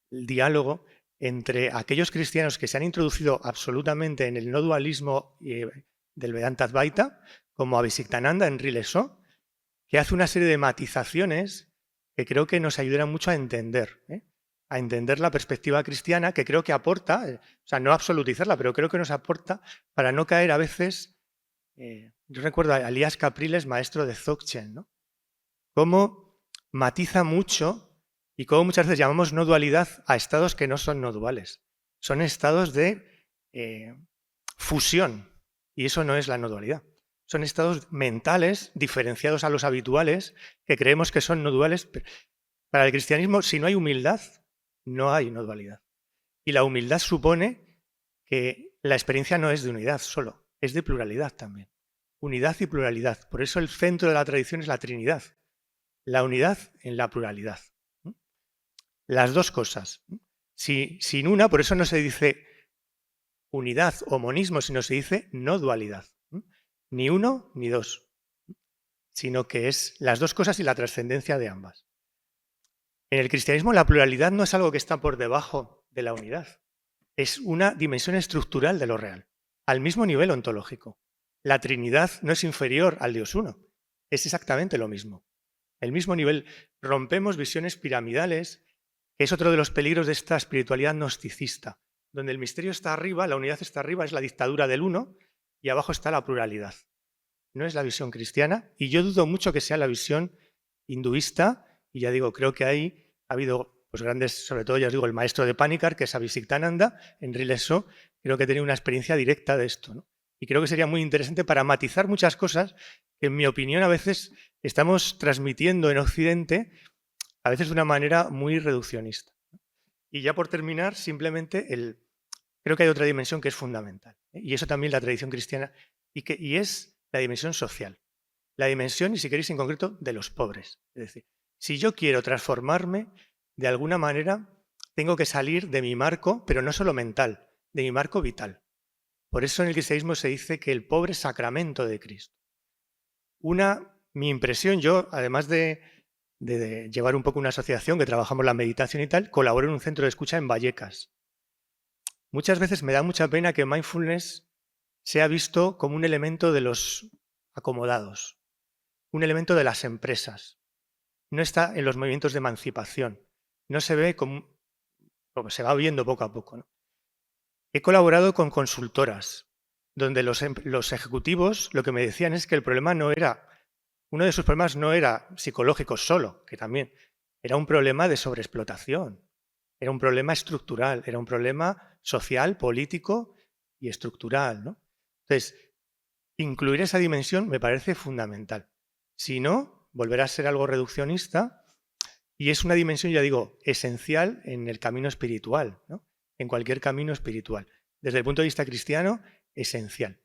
diálogo entre aquellos cristianos que se han introducido absolutamente en el no dualismo del Vedanta Advaita, como Abhisiktananda en Rilesó, que hace una serie de matizaciones que creo que nos ayudarán mucho a entender la perspectiva cristiana, que creo que aporta, o sea, no absolutizarla, pero creo que nos aporta para no caer a veces. Yo recuerdo a Elías Capriles, maestro de Dzogchen, ¿no? Cómo matiza mucho y cómo muchas veces llamamos no dualidad a estados que no son no duales. Son estados de fusión, y eso no es la no dualidad. Son estados mentales diferenciados a los habituales que creemos que son no duales. Para el cristianismo, si no hay humildad, no hay no dualidad. Y la humildad supone que la experiencia no es de unidad solo, es de pluralidad también. Unidad y pluralidad. Por eso el centro de la tradición es la Trinidad. La unidad en la pluralidad. Las dos cosas. Sin una, por eso no se dice unidad o monismo, sino se dice no dualidad. Ni uno ni dos, sino que es las dos cosas y la trascendencia de ambas. En el cristianismo la pluralidad no es algo que está por debajo de la unidad, es una dimensión estructural de lo real, al mismo nivel ontológico. La Trinidad no es inferior al Dios uno, es exactamente lo mismo. El mismo nivel. Rompemos visiones piramidales, que es otro de los peligros de esta espiritualidad gnosticista, donde el misterio está arriba, la unidad está arriba, es la dictadura del uno, y abajo está la pluralidad. No es la visión cristiana, y yo dudo mucho que sea la visión hinduista, y ya digo, creo que ahí ha habido pues, grandes, sobre todo ya os digo, el maestro de Panikkar, que es Abhisiktananda, en Rilesó, creo que tenía una experiencia directa de esto, ¿no? Y creo que sería muy interesante para matizar muchas cosas que, en mi opinión, a veces estamos transmitiendo en Occidente, a veces de una manera muy reduccionista. Y ya por terminar, simplemente creo que hay otra dimensión que es fundamental, y eso también la tradición cristiana, y es la dimensión social. La dimensión, y si queréis en concreto, de los pobres. Es decir, si yo quiero transformarme, de alguna manera tengo que salir de mi marco, pero no solo mental, de mi marco vital. Por eso en el cristianismo se dice que el pobre es sacramento de Cristo. Mi impresión, yo, además de llevar un poco una asociación que trabajamos la meditación y tal, colaboro en un centro de escucha en Vallecas. Muchas veces me da mucha pena que mindfulness sea visto como un elemento de los acomodados, un elemento de las empresas. No está en los movimientos de emancipación. No se ve como se va viendo poco a poco, ¿no? He colaborado con consultoras, donde los ejecutivos lo que me decían es que el problema no era, uno de sus problemas no era psicológico solo, que también, era un problema de sobreexplotación, era un problema estructural, era un problema social, político y estructural, ¿no? Entonces, incluir esa dimensión me parece fundamental. Si no, volverá a ser algo reduccionista y es una dimensión, ya digo, esencial en el camino espiritual, ¿no? En cualquier camino espiritual. Desde el punto de vista cristiano, esencial.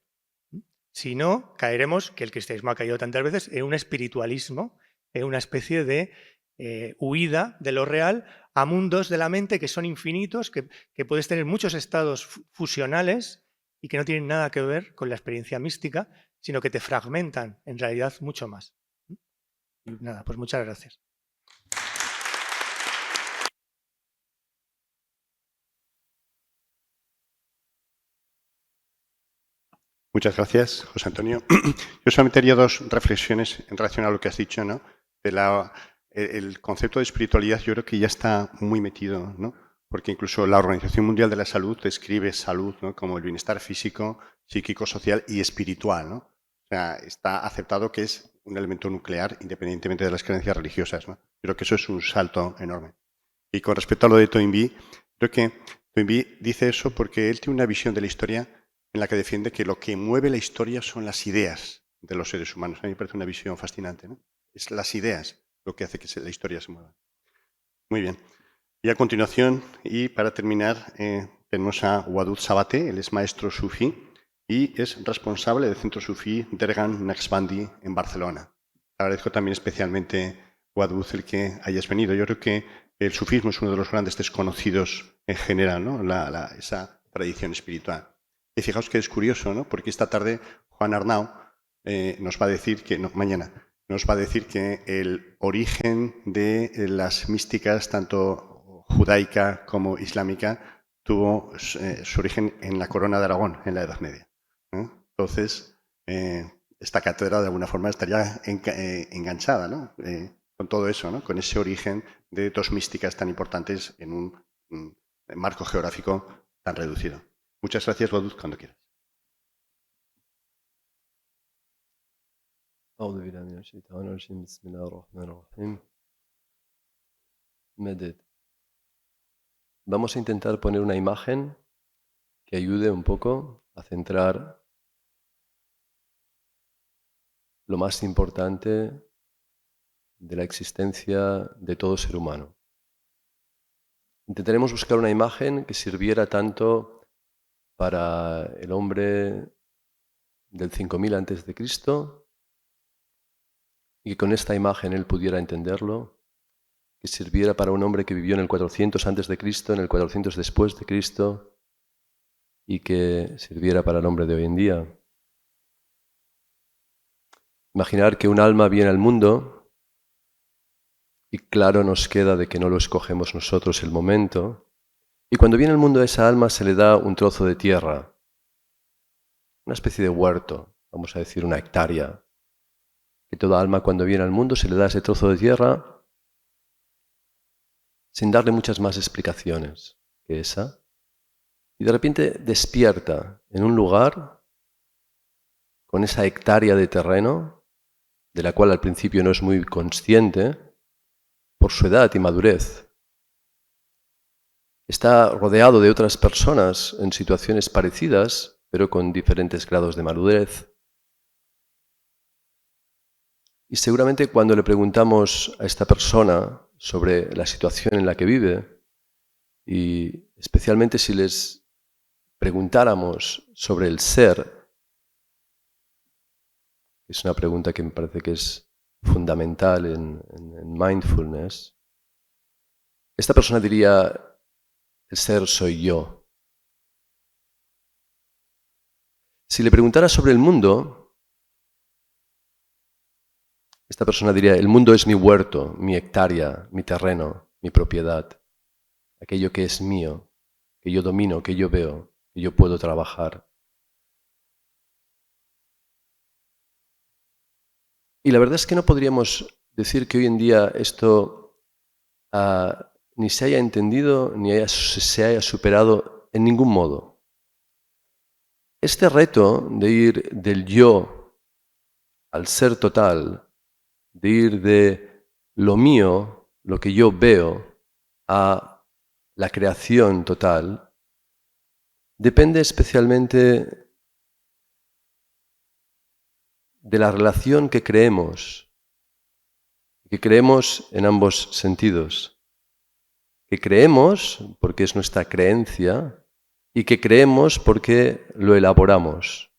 Si no, caeremos, que el cristianismo ha caído tantas veces, en un espiritualismo, en una especie de huida de lo real a mundos de la mente que son infinitos, que puedes tener muchos estados fusionales y que no tienen nada que ver con la experiencia mística, sino que te fragmentan en realidad mucho más. Y nada, pues muchas gracias. Muchas gracias, José Antonio. Yo solamente haría dos reflexiones en relación a lo que has dicho, ¿no? El concepto de espiritualidad yo creo que ya está muy metido, ¿no? Porque incluso la Organización Mundial de la Salud describe salud, ¿no?, como el bienestar físico, psíquico, social y espiritual, ¿no? O sea, está aceptado que es un elemento nuclear independientemente de las creencias religiosas, ¿no? Creo que eso es un salto enorme. Y con respecto a lo de Toynbee, creo que Toynbee dice eso porque él tiene una visión de la historia en la que defiende que lo que mueve la historia son las ideas de los seres humanos. A mí me parece una visión fascinante, ¿no? Es las ideas lo que hace que la historia se mueva. Muy bien. Y a continuación, y para terminar, tenemos a Wadud Sabate. Él es maestro sufí y es responsable del centro sufí Dergan Naqshbandi en Barcelona. Te agradezco también especialmente, Wadud, el que hayas venido. Yo creo que el sufismo es uno de los grandes desconocidos en general, ¿no? Esa tradición espiritual. Y fijaos que es curioso, ¿no? Porque esta tarde Juan Arnau nos va a decir que, no, mañana, nos va a decir que el origen de las místicas, tanto judaica como islámica, tuvo su origen en la corona de Aragón, en la Edad Media, ¿no? Entonces, esta cátedra de alguna forma estaría enganchada, ¿no? Con todo eso, ¿no? Con ese origen de dos místicas tan importantes en un marco geográfico tan reducido. Muchas gracias, Wadud, cuando quieras. أعوذ بالله من الشيطان الرجيم بسم الله الرحمن الرحيم. Meded. Vamos a intentar poner una imagen que ayude un poco a centrar lo más importante de la existencia de todo ser humano. Intentaremos buscar una imagen que sirviera tanto para el hombre del 5000 antes de Cristo y que con esta imagen él pudiera entenderlo, que sirviera para un hombre que vivió en el 400 antes de Cristo, en el 400 después de Cristo y que sirviera para el hombre de hoy en día. Imaginar que un alma viene al mundo y claro nos queda de que no lo escogemos nosotros el momento. Y cuando viene al mundo a esa alma se le da un trozo de tierra, una especie de huerto, vamos a decir una hectárea. Que toda alma cuando viene al mundo se le da ese trozo de tierra sin darle muchas más explicaciones que esa. Y de repente despierta en un lugar con esa hectárea de terreno, de la cual al principio no es muy consciente, por su edad y madurez. Está rodeado de otras personas en situaciones parecidas, pero con diferentes grados de madurez. Y seguramente cuando le preguntamos a esta persona sobre la situación en la que vive, y especialmente si les preguntáramos sobre el ser, es una pregunta que me parece que es fundamental en mindfulness, esta persona diría, el ser soy yo. Si le preguntara sobre el mundo, esta persona diría, el mundo es mi huerto, mi hectárea, mi terreno, mi propiedad, aquello que es mío, que yo domino, que yo veo, que yo puedo trabajar. Y la verdad es que no podríamos decir que hoy en día esto ni se haya entendido, ni se haya superado en ningún modo. Este reto de ir del yo al ser total, de ir de lo mío, lo que yo veo, a la creación total, depende especialmente de la relación que creemos en ambos sentidos, que creemos porque es nuestra creencia y que creemos porque lo elaboramos.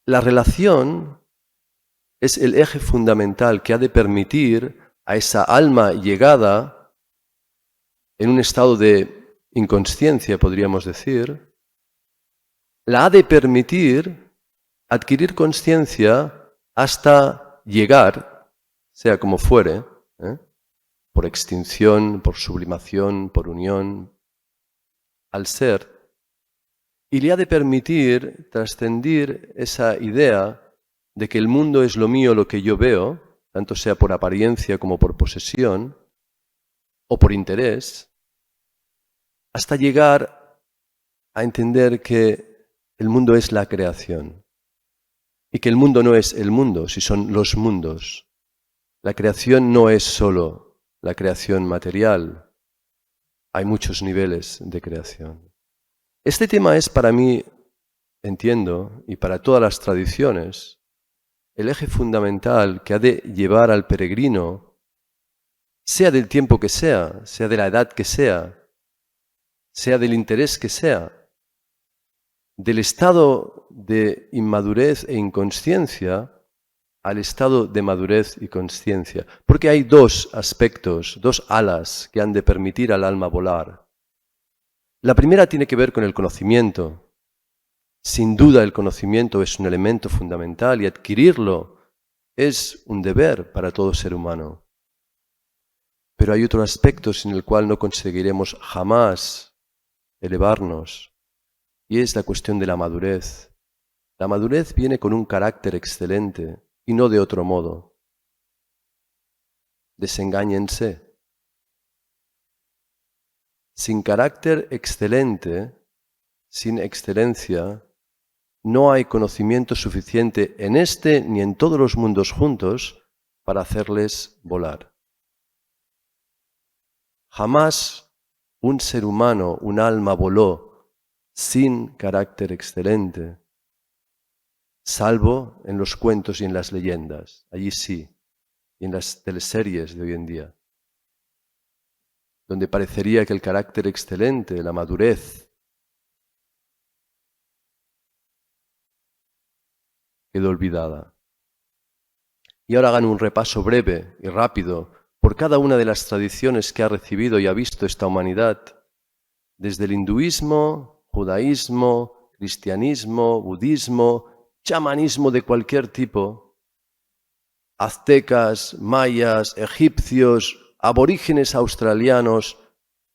La relación es el eje fundamental que ha de permitir a esa alma llegada en un estado de inconsciencia, podríamos decir, la ha de permitir adquirir conciencia hasta llegar, sea como fuere, por extinción, por sublimación, por unión, al ser, y le ha de permitir trascender esa idea de que el mundo es lo mío, lo que yo veo, tanto sea por apariencia como por posesión, o por interés, hasta llegar a entender que el mundo es la creación, y que el mundo no es el mundo, si son los mundos. La creación no es solo la creación material, hay muchos niveles de creación. Este tema es para mí, entiendo, y para todas las tradiciones, el eje fundamental que ha de llevar al peregrino, sea del tiempo que sea de la edad que sea del interés que sea, del estado de inmadurez e inconsciencia al estado de madurez y consciencia. Porque hay dos aspectos, dos alas que han de permitir al alma volar. La primera tiene que ver con el conocimiento. Sin duda el conocimiento es un elemento fundamental y adquirirlo es un deber para todo ser humano. Pero hay otro aspecto sin el cual no conseguiremos jamás elevarnos, y es la cuestión de la madurez. La madurez viene con un carácter excelente y no de otro modo. Desengáñense. Sin carácter excelente, sin excelencia, no hay conocimiento suficiente en este ni en todos los mundos juntos para hacerles volar. Jamás un ser humano, un alma voló sin carácter excelente, salvo en los cuentos y en las leyendas, allí sí, y en las teleseries de hoy en día, donde parecería que el carácter excelente, la madurez, quedó olvidada. Y ahora hagan un repaso breve y rápido por cada una de las tradiciones que ha recibido y ha visto esta humanidad, desde el hinduismo, judaísmo, cristianismo, budismo, chamanismo de cualquier tipo, aztecas, mayas, egipcios, aborígenes australianos,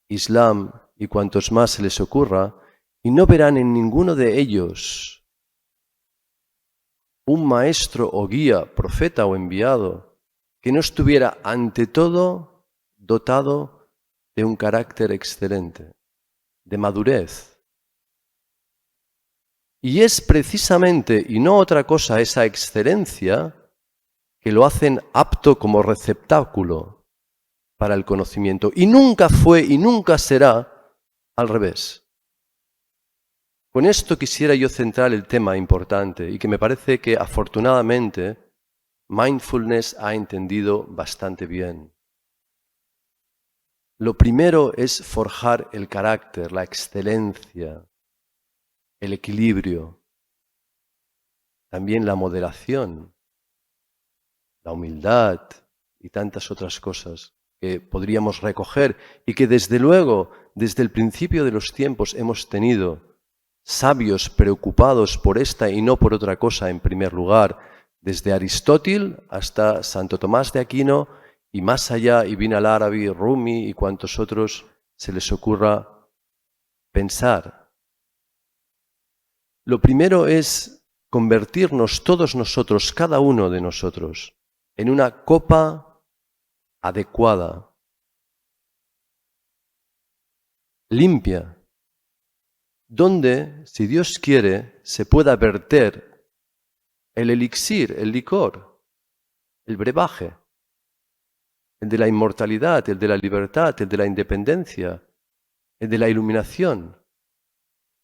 islam y cuantos más se les ocurra, y no verán en ninguno de ellos un maestro o guía, profeta o enviado, que no estuviera ante todo dotado de un carácter excelente, de madurez. Y es precisamente, y no otra cosa, esa excelencia que lo hacen apto como receptáculo para el conocimiento. Y nunca fue y nunca será al revés. Con esto quisiera yo centrar el tema importante y que me parece que afortunadamente Mindfulness ha entendido bastante bien. Lo primero es forjar el carácter, la excelencia, el equilibrio, también la moderación, la humildad y tantas otras cosas que podríamos recoger y que desde luego, desde el principio de los tiempos hemos tenido sabios preocupados por esta y no por otra cosa en primer lugar, desde Aristóteles hasta Santo Tomás de Aquino y más allá Ibn al-Arabi, Rumi y cuantos otros se les ocurra pensar. Lo primero es convertirnos todos nosotros, cada uno de nosotros, en una copa adecuada, limpia, donde, si Dios quiere, se pueda verter el elixir, el licor, el brebaje, el de la inmortalidad, el de la libertad, el de la independencia, el de la iluminación.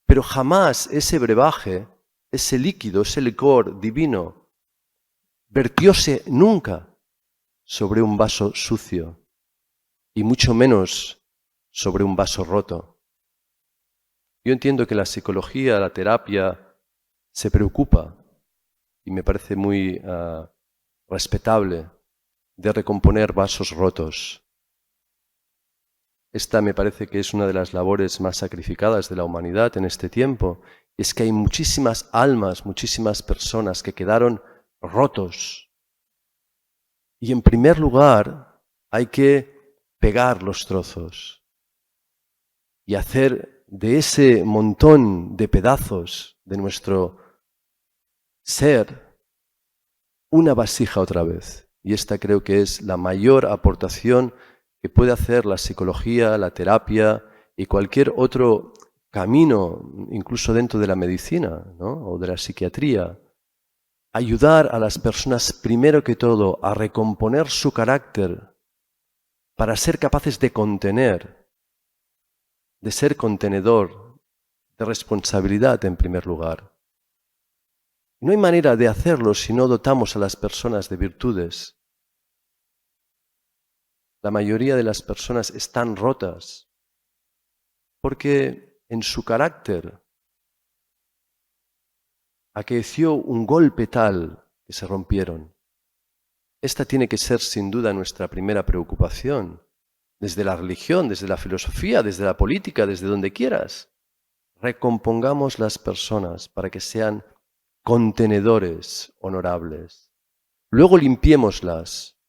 Pero jamás ese brebaje, ese líquido, ese licor divino, vertióse nunca sobre un vaso sucio, y mucho menos sobre un vaso roto. Yo entiendo que la psicología, la terapia, se preocupa, y me parece muy respetable, de recomponer vasos rotos. Esta me parece que es una de las labores más sacrificadas de la humanidad en este tiempo. Es que hay muchísimas almas, muchísimas personas que quedaron rotos. Y en primer lugar hay que pegar los trozos y hacer de ese montón de pedazos de nuestro ser una vasija otra vez. Y esta creo que es la mayor aportación que puede hacer la psicología, la terapia y cualquier otro camino, incluso dentro de la medicina, ¿no? O de la psiquiatría. Ayudar a las personas, primero que todo, a recomponer su carácter para ser capaces de contener, de ser contenedor, de responsabilidad en primer lugar. No hay manera de hacerlo si no dotamos a las personas de virtudes. La mayoría de las personas están rotas porque en su carácter acaeció un golpe tal que se rompieron. Esta tiene que ser sin duda nuestra primera preocupación, desde la religión, desde la filosofía, desde la política, desde donde quieras. Recompongamos las personas para que sean contenedores honorables. Luego limpiémoslas.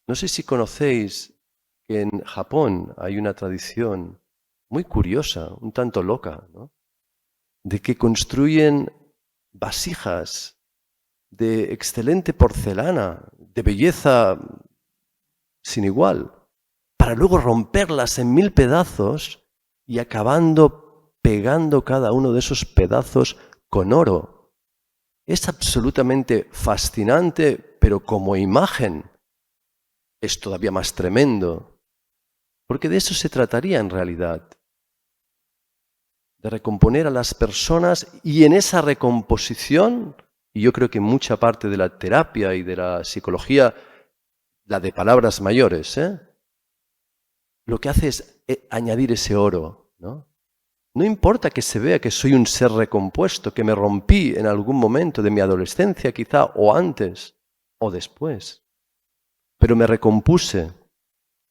No sé si conocéis que en Japón hay una tradición muy curiosa, un tanto loca, ¿no? De que construyen vasijas de excelente porcelana, de belleza sin igual, para luego romperlas en 1000 pedazos y acabando pegando cada uno de esos pedazos con oro. Es absolutamente fascinante, pero como imagen es todavía más tremendo, porque de eso se trataría en realidad, de recomponer a las personas y en esa recomposición, y yo creo que mucha parte de la terapia y de la psicología, la de palabras mayores, lo que hace es añadir ese oro, ¿no? No importa que se vea que soy un ser recompuesto, que me rompí en algún momento de mi adolescencia quizá, o antes, o después, pero me recompuse.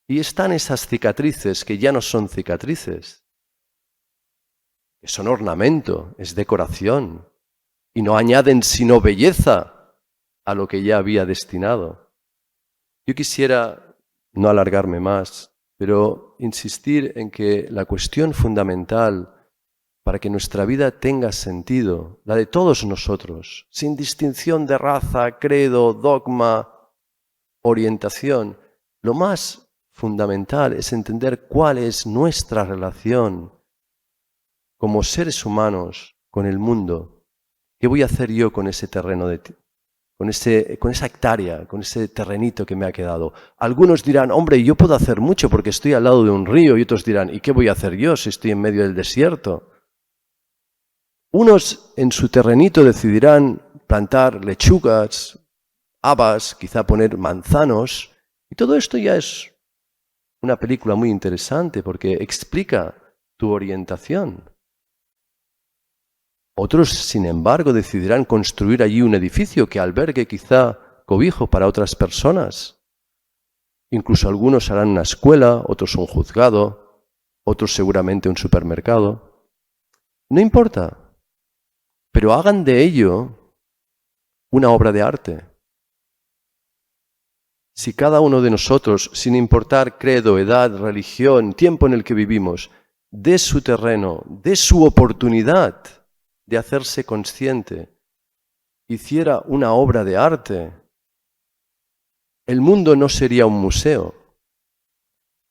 Y están esas cicatrices que ya no son cicatrices, que son ornamento, es decoración, y no añaden sino belleza a lo que ya había destinado. Yo quisiera no alargarme más, pero insistir en que la cuestión fundamental para que nuestra vida tenga sentido, la de todos nosotros, sin distinción de raza, credo, dogma, orientación, lo más fundamental es entender cuál es nuestra relación como seres humanos con el mundo. ¿Qué voy a hacer yo con ese terreno con esa hectárea, con ese terrenito que me ha quedado? Algunos dirán, hombre, yo puedo hacer mucho porque estoy al lado de un río, y otros dirán, ¿y qué voy a hacer yo si estoy en medio del desierto? Unos en su terrenito decidirán plantar lechugas, habas, quizá poner manzanos, y todo esto ya es una película muy interesante porque explica tu orientación. Otros, sin embargo, decidirán construir allí un edificio que albergue quizá cobijo para otras personas. Incluso algunos harán una escuela, otros un juzgado, otros seguramente un supermercado. No importa, pero hagan de ello una obra de arte. Si cada uno de nosotros, sin importar credo, edad, religión, tiempo en el que vivimos, dé su terreno, dé su oportunidad de hacerse consciente, hiciera una obra de arte, el mundo no sería un museo,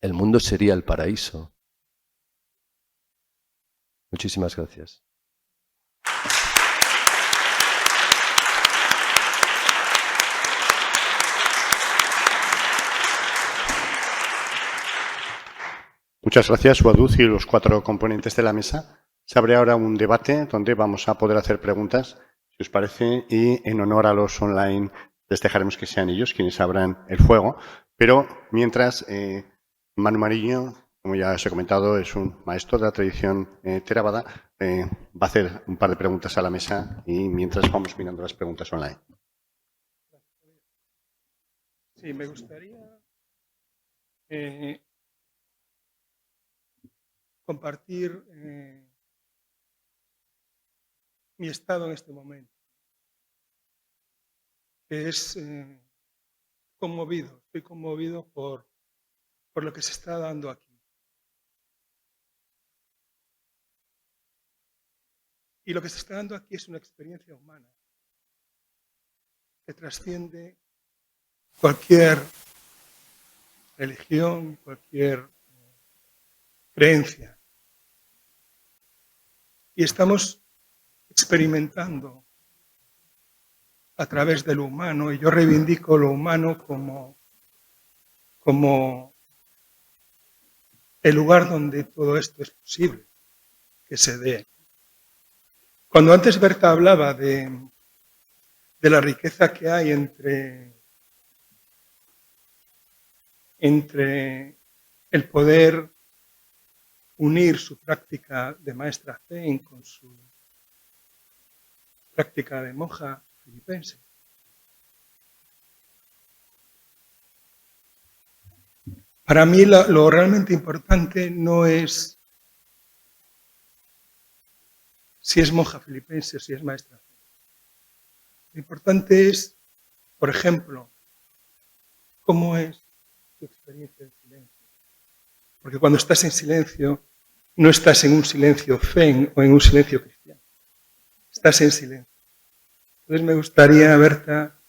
el mundo sería el paraíso. Muchísimas gracias. Muchas gracias, Wadud y los 4 componentes de la mesa. Se abre ahora un debate donde vamos a poder hacer preguntas, si os parece, y en honor a los online les dejaremos que sean ellos quienes abran el fuego. Pero mientras, Manu Mariño, como ya os he comentado, es un maestro de la tradición Theravada, va a hacer un par de preguntas a la mesa y mientras vamos mirando las preguntas online. Sí, me gustaría compartir mi estado en este momento, que es conmovido. Estoy conmovido por lo que se está dando aquí. Y lo que se está dando aquí es una experiencia humana que trasciende cualquier religión, cualquier creencia. Y estamos experimentando a través de lo humano, y yo reivindico lo humano como el lugar donde todo esto es posible que se dé. Cuando antes Berta hablaba de la riqueza que hay entre el poder unir su práctica de maestra Zen con su práctica de monja filipense. Para mí lo realmente importante no es si es monja filipense o si es maestra Zen. Lo importante es, por ejemplo, cómo es tu experiencia en silencio. Porque cuando estás en silencio, no estás en un silencio Zen o en un silencio cristiano. Estás en silencio. Entonces me gustaría, Berta,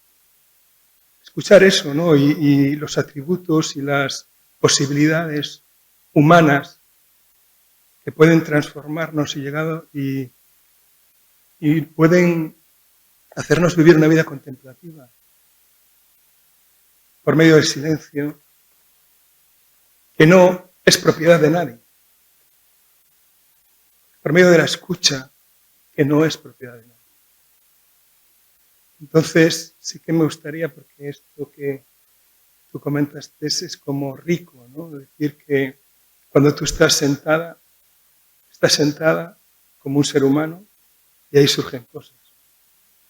escuchar eso, ¿no? Y los atributos y las posibilidades humanas que pueden transformarnos y pueden hacernos vivir una vida contemplativa por medio del silencio, que no es propiedad de nadie, por medio de la escucha, que no es propiedad de nadie. Entonces, sí que me gustaría, porque esto que tú comentaste es como rico, ¿no? Es decir, que cuando tú estás sentada como un ser humano y ahí surgen cosas.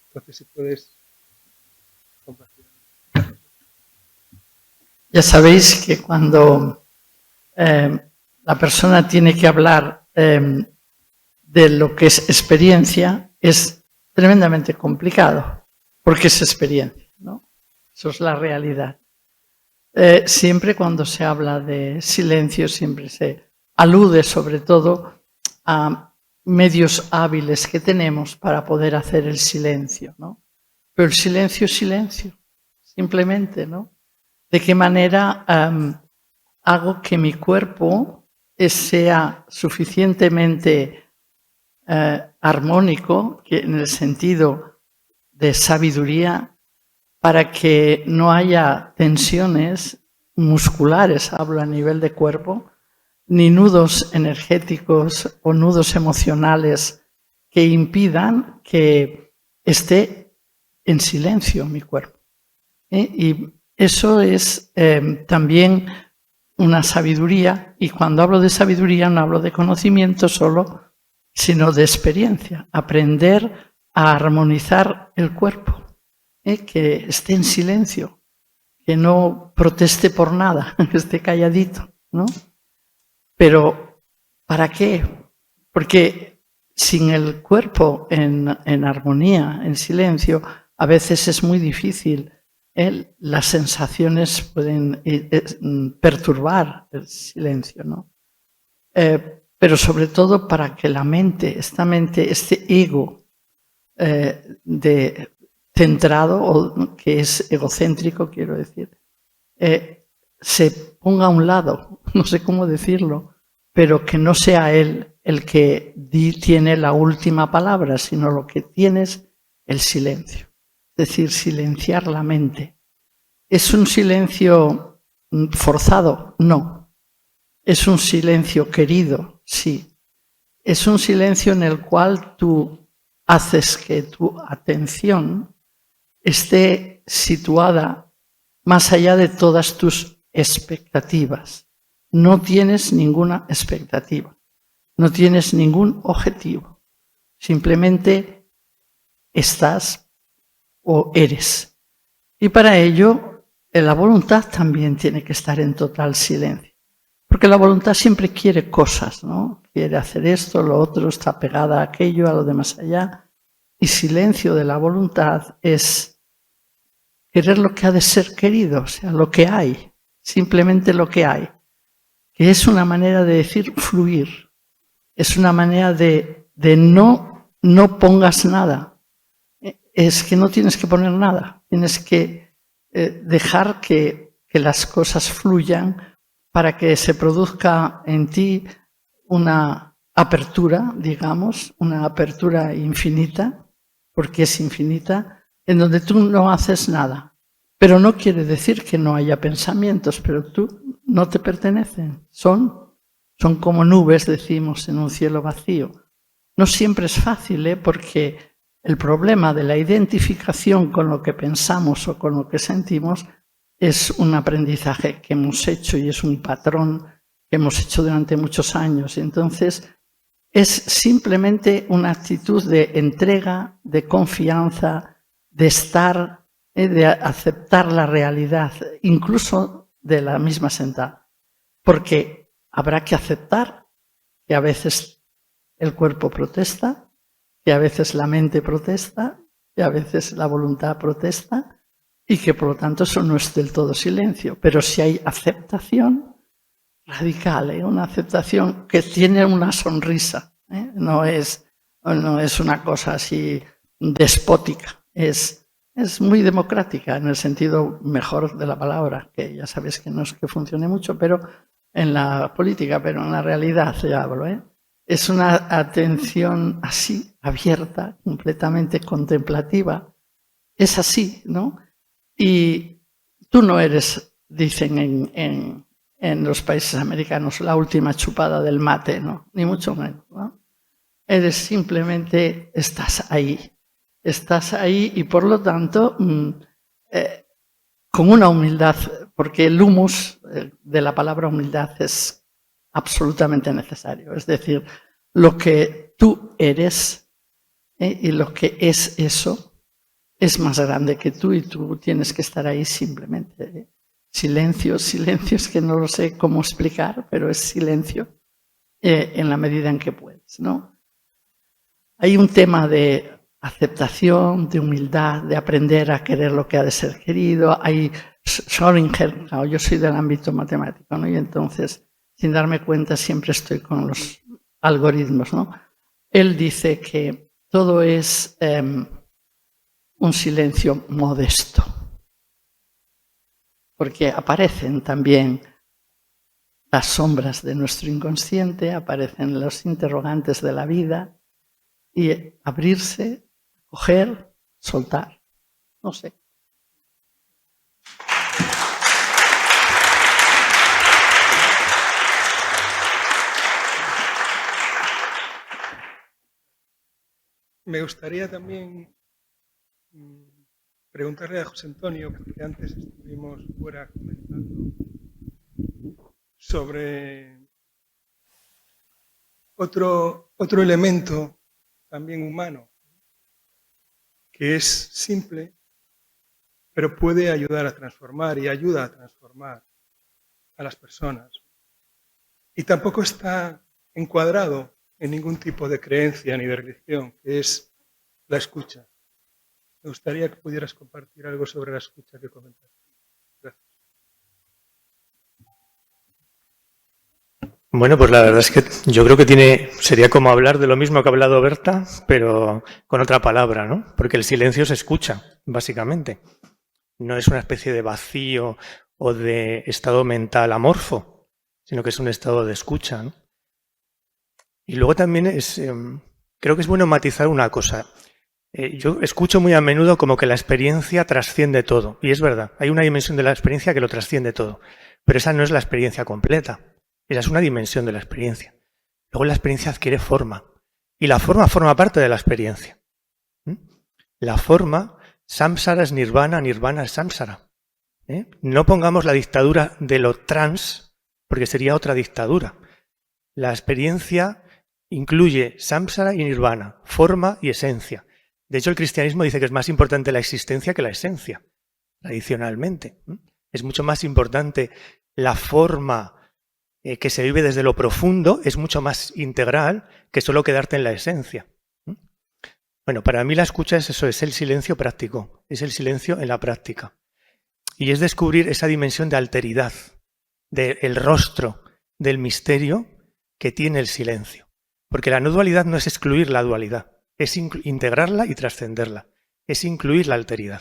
Entonces, si puedes compartir. Ya sabéis que cuando la persona tiene que hablar de lo que es experiencia, es tremendamente complicado, porque es experiencia, ¿no? Eso es la realidad. Siempre cuando se habla de silencio, siempre se alude sobre todo a medios hábiles que tenemos para poder hacer el silencio, ¿no? Pero el silencio es silencio, simplemente, ¿no? ¿De qué manera hago que mi cuerpo sea suficientemente armónico, en el sentido de sabiduría, para que no haya tensiones musculares, hablo a nivel de cuerpo, ni nudos energéticos o nudos emocionales que impidan que esté en silencio mi cuerpo? Y eso es también una sabiduría, y cuando hablo de sabiduría no hablo de conocimiento solo, sino de experiencia, aprender a armonizar el cuerpo, que esté en silencio, que no proteste por nada, que esté calladito, ¿no? Pero, ¿para qué? Porque sin el cuerpo en armonía, en silencio, a veces es muy difícil. Las sensaciones pueden perturbar el silencio, ¿no? Pero sobre todo para que la mente, este ego centrado, o que es egocéntrico, quiero decir, se ponga a un lado, no sé cómo decirlo, pero que no sea él el que tiene la última palabra, sino lo que tiene es el silencio. Es decir, silenciar la mente. ¿Es un silencio forzado? No. ¿Es un silencio querido? Sí. Es un silencio en el cual tú haces que tu atención esté situada más allá de todas tus expectativas. No tienes ninguna expectativa, no tienes ningún objetivo. Simplemente estás o eres. Y para ello, la voluntad también tiene que estar en total silencio. Porque la voluntad siempre quiere cosas, ¿no? Quiere hacer esto, lo otro, está pegada a aquello, a lo de más allá. Y silencio de la voluntad es querer lo que ha de ser querido, o sea, lo que hay, simplemente lo que hay. Que es una manera de decir fluir. Es una manera de no pongas nada. Es que no tienes que poner nada. Tienes que dejar que las cosas fluyan para que se produzca en ti una apertura, digamos, una apertura infinita, porque es infinita, en donde tú no haces nada. Pero no quiere decir que no haya pensamientos, pero tú no te pertenecen. Son como nubes, decimos, en un cielo vacío. No siempre es fácil, porque el problema de la identificación con lo que pensamos o con lo que sentimos es un aprendizaje que hemos hecho y es un patrón que hemos hecho durante muchos años. Entonces, es simplemente una actitud de entrega, de confianza, de estar, de aceptar la realidad, incluso de la misma sentada. Porque habrá que aceptar que a veces el cuerpo protesta, que a veces la mente protesta, que a veces la voluntad protesta, y que por lo tanto eso no es del todo silencio. Pero si hay aceptación radical, una aceptación que tiene una sonrisa, no es una cosa así despótica, es muy democrática en el sentido mejor de la palabra, que ya sabéis que no es que funcione mucho, pero en la política, pero en la realidad ya hablo, Es una atención así, abierta, completamente contemplativa. Es así, ¿no? Y tú no eres, dicen en los países americanos, la última chupada del mate, ¿no? Ni mucho menos, ¿no? Eres simplemente, estás ahí y por lo tanto con una humildad, porque el humus de la palabra humildad es absolutamente necesario. Es decir, lo que tú eres y lo que es eso es más grande que tú y tú tienes que estar ahí simplemente. Silencio es que no lo sé cómo explicar, pero es silencio en la medida en que puedes, ¿no? Hay un tema de aceptación, de humildad, de aprender a querer lo que ha de ser querido. Hay Schrödinger, yo soy del ámbito matemático, ¿no? Y entonces, sin darme cuenta, siempre estoy con los algoritmos, ¿no? Él dice que todo es un silencio modesto, porque aparecen también las sombras de nuestro inconsciente, aparecen los interrogantes de la vida y abrirse, coger, soltar, no sé. Me gustaría también preguntarle a José Antonio, porque antes estuvimos fuera comentando sobre otro elemento también humano, que es simple, pero puede ayudar a transformar y ayuda a transformar a las personas. Y tampoco está encuadrado en ningún tipo de creencia ni de religión, que es la escucha. Me gustaría que pudieras compartir algo sobre la escucha que comentaste. Gracias. Bueno, pues la verdad es que yo creo que sería como hablar de lo mismo que ha hablado Berta, pero con otra palabra, ¿no? Porque el silencio se escucha, básicamente. No es una especie de vacío o de estado mental amorfo, sino que es un estado de escucha, ¿no? Y luego también creo que es bueno matizar una cosa. Yo escucho muy a menudo como que la experiencia trasciende todo. Y es verdad, hay una dimensión de la experiencia que lo trasciende todo. Pero esa no es la experiencia completa. Esa es una dimensión de la experiencia. Luego la experiencia adquiere forma. Y la forma forma parte de la experiencia. La forma, samsara es nirvana, nirvana es samsara. No pongamos la dictadura de lo trans, porque sería otra dictadura. La experiencia incluye samsara y nirvana, forma y esencia. De hecho, el cristianismo dice que es más importante la existencia que la esencia, tradicionalmente. Es mucho más importante la forma que se vive desde lo profundo, es mucho más integral que solo quedarte en la esencia. Bueno, para mí la escucha es eso, es el silencio práctico, es el silencio en la práctica. Y es descubrir esa dimensión de alteridad, del rostro, del misterio que tiene el silencio. Porque la no dualidad no es excluir la dualidad, es integrarla y trascenderla, es incluir la alteridad.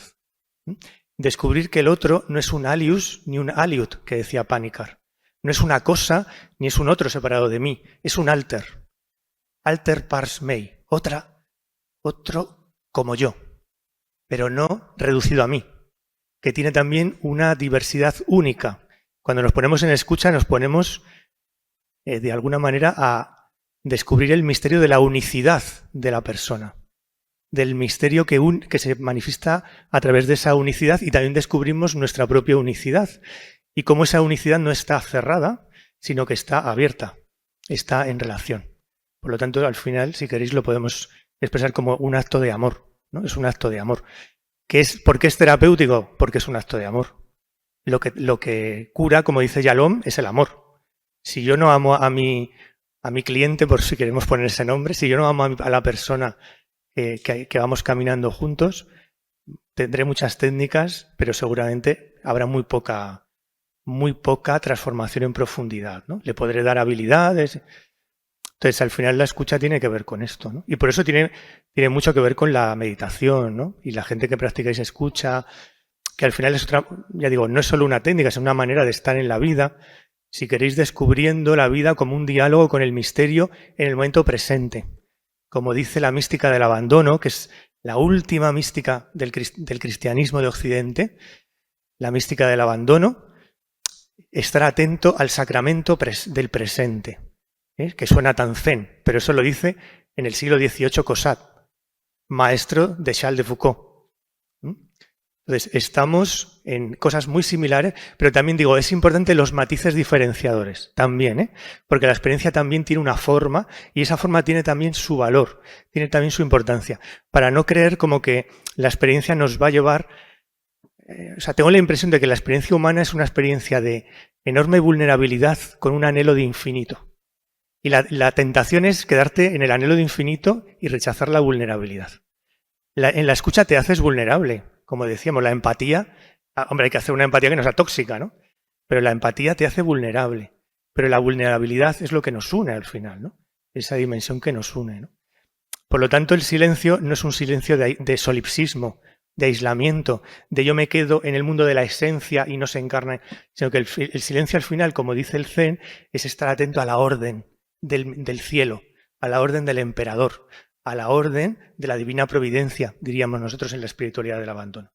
Descubrir que el otro no es un alius ni un aliut, que decía Panikkar. No es una cosa ni es un otro separado de mí, es un alter. Alter pars mei, otro como yo, pero no reducido a mí, que tiene también una diversidad única. Cuando nos ponemos en escucha nos ponemos de alguna manera a descubrir el misterio de la unicidad de la persona, del misterio que se manifiesta a través de esa unicidad, y también descubrimos nuestra propia unicidad y cómo esa unicidad no está cerrada, sino que está abierta, está en relación. Por lo tanto, al final, si queréis, lo podemos expresar como un acto de amor, ¿no? Es un acto de amor. ¿Por qué es terapéutico? Porque es un acto de amor. Lo que cura, como dice Yalom, es el amor. Si yo no amo a mi cliente, por si queremos poner ese nombre, si yo no amo a la persona que vamos caminando juntos, tendré muchas técnicas, pero seguramente habrá muy poca transformación en profundidad, ¿no? Le podré dar habilidades. Entonces, al final la escucha tiene que ver con esto, ¿no? Y por eso tiene mucho que ver con la meditación, ¿no? Y la gente que practicáis escucha, que al final es otra, ya digo, no es solo una técnica, es una manera de estar en la vida, si queréis, descubriendo la vida como un diálogo con el misterio en el momento presente. Como dice la mística del abandono, que es la última mística del cristianismo de Occidente, la mística del abandono, estar atento al sacramento del presente, que suena tan zen, pero eso lo dice en el siglo XVIII Caussade, maestro de Charles de Foucault. Entonces, estamos en cosas muy similares, pero también digo, es importante los matices diferenciadores, también, porque la experiencia también tiene una forma, y esa forma tiene también su valor, tiene también su importancia, para no creer como que la experiencia nos va a llevar. O sea, tengo la impresión de que la experiencia humana es una experiencia de enorme vulnerabilidad con un anhelo de infinito. Y la tentación es quedarte en el anhelo de infinito y rechazar la vulnerabilidad. En la escucha te haces vulnerable. Como decíamos, la empatía, hombre, hay que hacer una empatía que no sea tóxica, ¿no? Pero la empatía te hace vulnerable. Pero la vulnerabilidad es lo que nos une al final, ¿no? Esa dimensión que nos une, ¿no? Por lo tanto, el silencio no es un silencio de solipsismo, de aislamiento, de yo me quedo en el mundo de la esencia y no se encarna, sino que el silencio al final, como dice el Zen, es estar atento a la orden del cielo, a la orden del emperador, a la orden de la divina providencia, diríamos nosotros en la espiritualidad del abandono.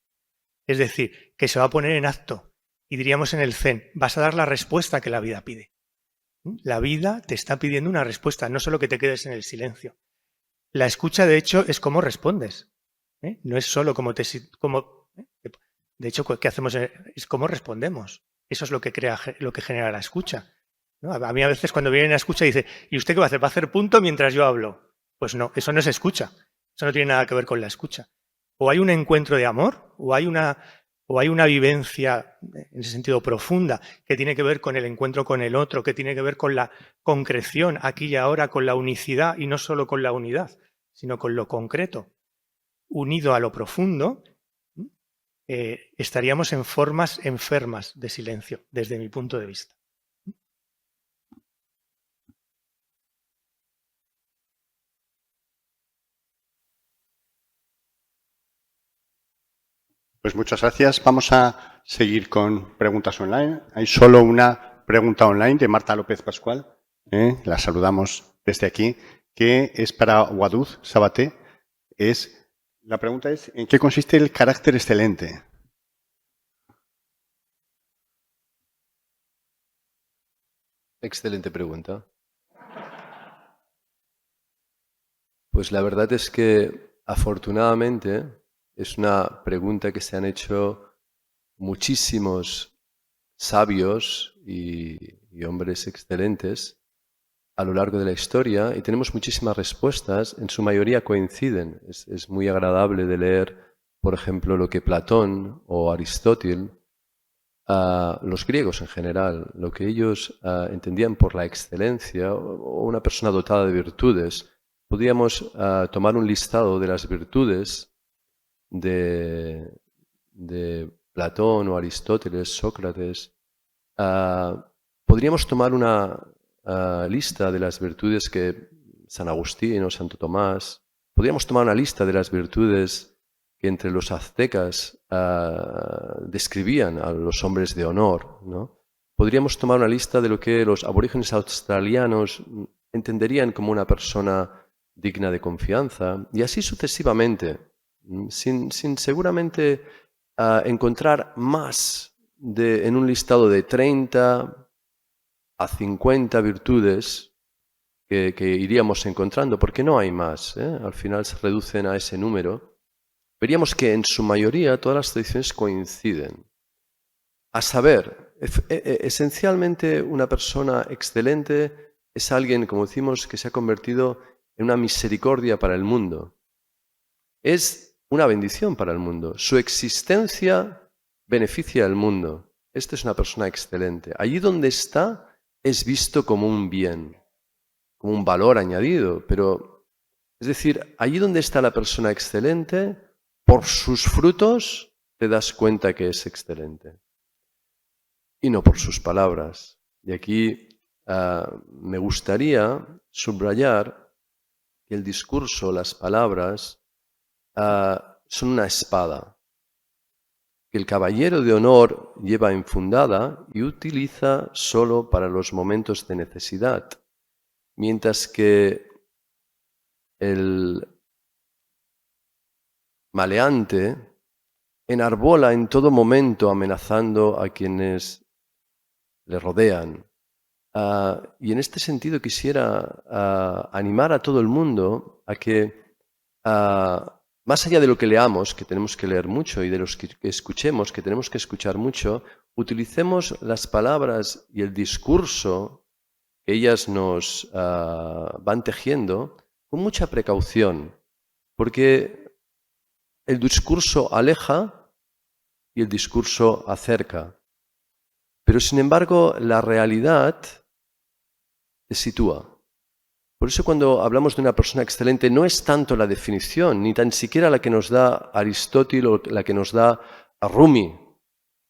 Es decir, que se va a poner en acto, y diríamos en el Zen, vas a dar la respuesta que la vida pide. La vida te está pidiendo una respuesta, no solo que te quedes en el silencio. La escucha, de hecho, es cómo respondes. No es solo de hecho, ¿qué hacemos? Es cómo respondemos. Eso es lo que genera la escucha, ¿no? A mí a veces cuando vienen a escucha dice, ¿y usted qué va a hacer? ¿Va a hacer punto mientras yo hablo? Pues no, eso no es escucha. Eso no tiene nada que ver con la escucha. O hay un encuentro de amor, o hay una vivencia en ese sentido profunda que tiene que ver con el encuentro con el otro, que tiene que ver con la concreción aquí y ahora, con la unicidad, y no solo con la unidad, sino con lo concreto. Unido a lo profundo, estaríamos en formas enfermas de silencio, desde mi punto de vista. Pues muchas gracias. Vamos a seguir con preguntas online. Hay solo una pregunta online de Marta López Pascual. La saludamos desde aquí, que es para Wadud Sabaté. La pregunta es, ¿en qué consiste el carácter excelente? Excelente pregunta. Pues la verdad es que afortunadamente es una pregunta que se han hecho muchísimos sabios y hombres excelentes a lo largo de la historia y tenemos muchísimas respuestas, en su mayoría coinciden. Es muy agradable de leer, por ejemplo, lo que Platón o Aristóteles, los griegos en general, lo que ellos entendían por la excelencia o una persona dotada de virtudes. Podríamos tomar un listado de las virtudes de Platón o Aristóteles, Sócrates. Podríamos tomar una lista de las virtudes que San Agustín o Santo Tomás. Podríamos tomar una lista de las virtudes que entre los aztecas describían a los hombres de honor, ¿no? Podríamos tomar una lista de lo que los aborígenes australianos entenderían como una persona digna de confianza, y así sucesivamente, sin seguramente encontrar más en un listado de 30 a 50 virtudes que iríamos encontrando, porque no hay más, al final se reducen a ese número. Veríamos que en su mayoría todas las tradiciones coinciden. A saber, esencialmente una persona excelente es alguien, como decimos, que se ha convertido en una misericordia para el mundo. Es una bendición para el mundo. Su existencia beneficia al mundo. Esta es una persona excelente. Allí donde está es visto como un bien, como un valor añadido. Pero, es decir, allí donde está la persona excelente, por sus frutos te das cuenta que es excelente. Y no por sus palabras. Y aquí me gustaría subrayar que el discurso, las palabras, son una espada que el caballero de honor lleva enfundada y utiliza solo para los momentos de necesidad, mientras que el maleante enarbola en todo momento amenazando a quienes le rodean. Y en este sentido quisiera animar a todo el mundo a que, más allá de lo que leamos, que tenemos que leer mucho, y de los que escuchemos, que tenemos que escuchar mucho, utilicemos las palabras y el discurso que ellas nos van tejiendo con mucha precaución, porque el discurso aleja y el discurso acerca. Pero sin embargo, la realidad te sitúa. Por eso cuando hablamos de una persona excelente no es tanto la definición, ni tan siquiera la que nos da Aristóteles o la que nos da Rumi.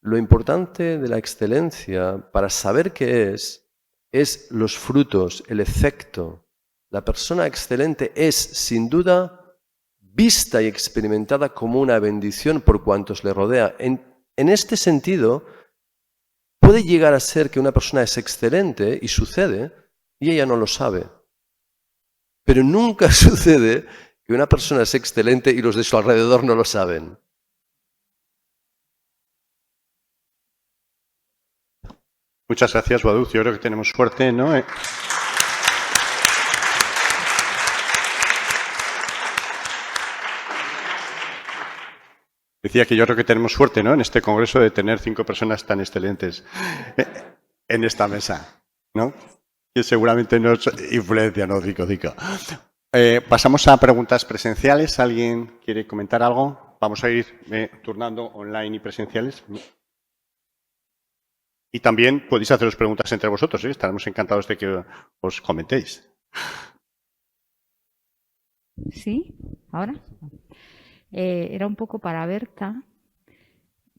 Lo importante de la excelencia, para saber qué es los frutos, el efecto. La persona excelente es, sin duda, vista y experimentada como una bendición por cuantos le rodea. En este sentido, puede llegar a ser que una persona es excelente, y sucede, y ella no lo sabe. Pero nunca sucede que una persona es excelente y los de su alrededor no lo saben. Muchas gracias, Wadud. Yo creo que tenemos suerte, ¿no? Decía que yo creo que tenemos suerte, ¿no? En este congreso de tener 5 personas tan excelentes en esta mesa, ¿no? Que seguramente nos influencia, ¿no? Cico. Pasamos a preguntas presenciales. ¿Alguien quiere comentar algo? Vamos a ir turnando online y presenciales. Y también podéis haceros preguntas entre vosotros, ¿eh? Estaremos encantados de que os comentéis. ¿Sí? ¿Ahora? Era un poco para Berta.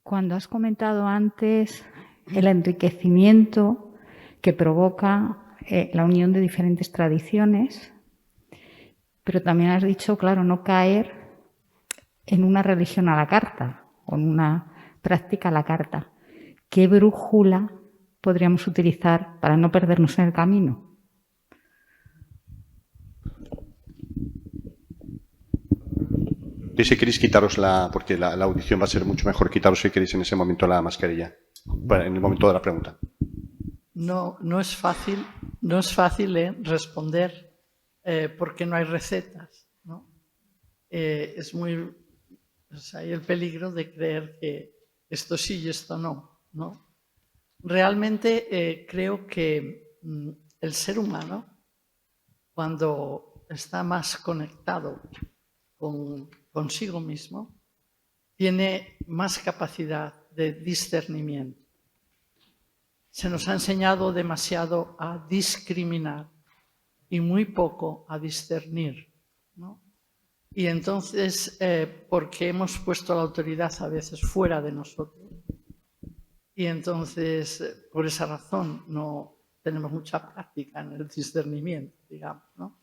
Cuando has comentado antes el enriquecimiento que provoca la unión de diferentes tradiciones, pero también has dicho, claro, no caer en una religión a la carta o en una práctica a la carta. ¿Qué brújula podríamos utilizar para no perdernos en el camino? Si queréis quitaros porque la audición va a ser mucho mejor, quitaros si queréis en ese momento la mascarilla, en el momento de la pregunta. No es fácil responder porque no hay recetas, ¿no? Hay el peligro de creer que esto sí y esto no, ¿no? Realmente creo que el ser humano, cuando está más conectado consigo mismo, tiene más capacidad de discernimiento. Se nos ha enseñado demasiado a discriminar y muy poco a discernir, ¿no? Y entonces, porque hemos puesto la autoridad a veces fuera de nosotros, y entonces, por esa razón, no tenemos mucha práctica en el discernimiento, digamos, ¿no?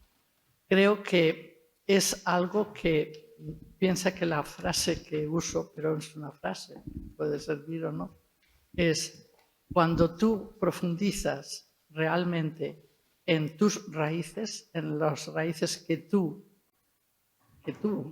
Creo que es algo que piensa que la frase que uso, pero es una frase, puede servir o no, es cuando tú profundizas realmente en tus raíces, en las raíces que tú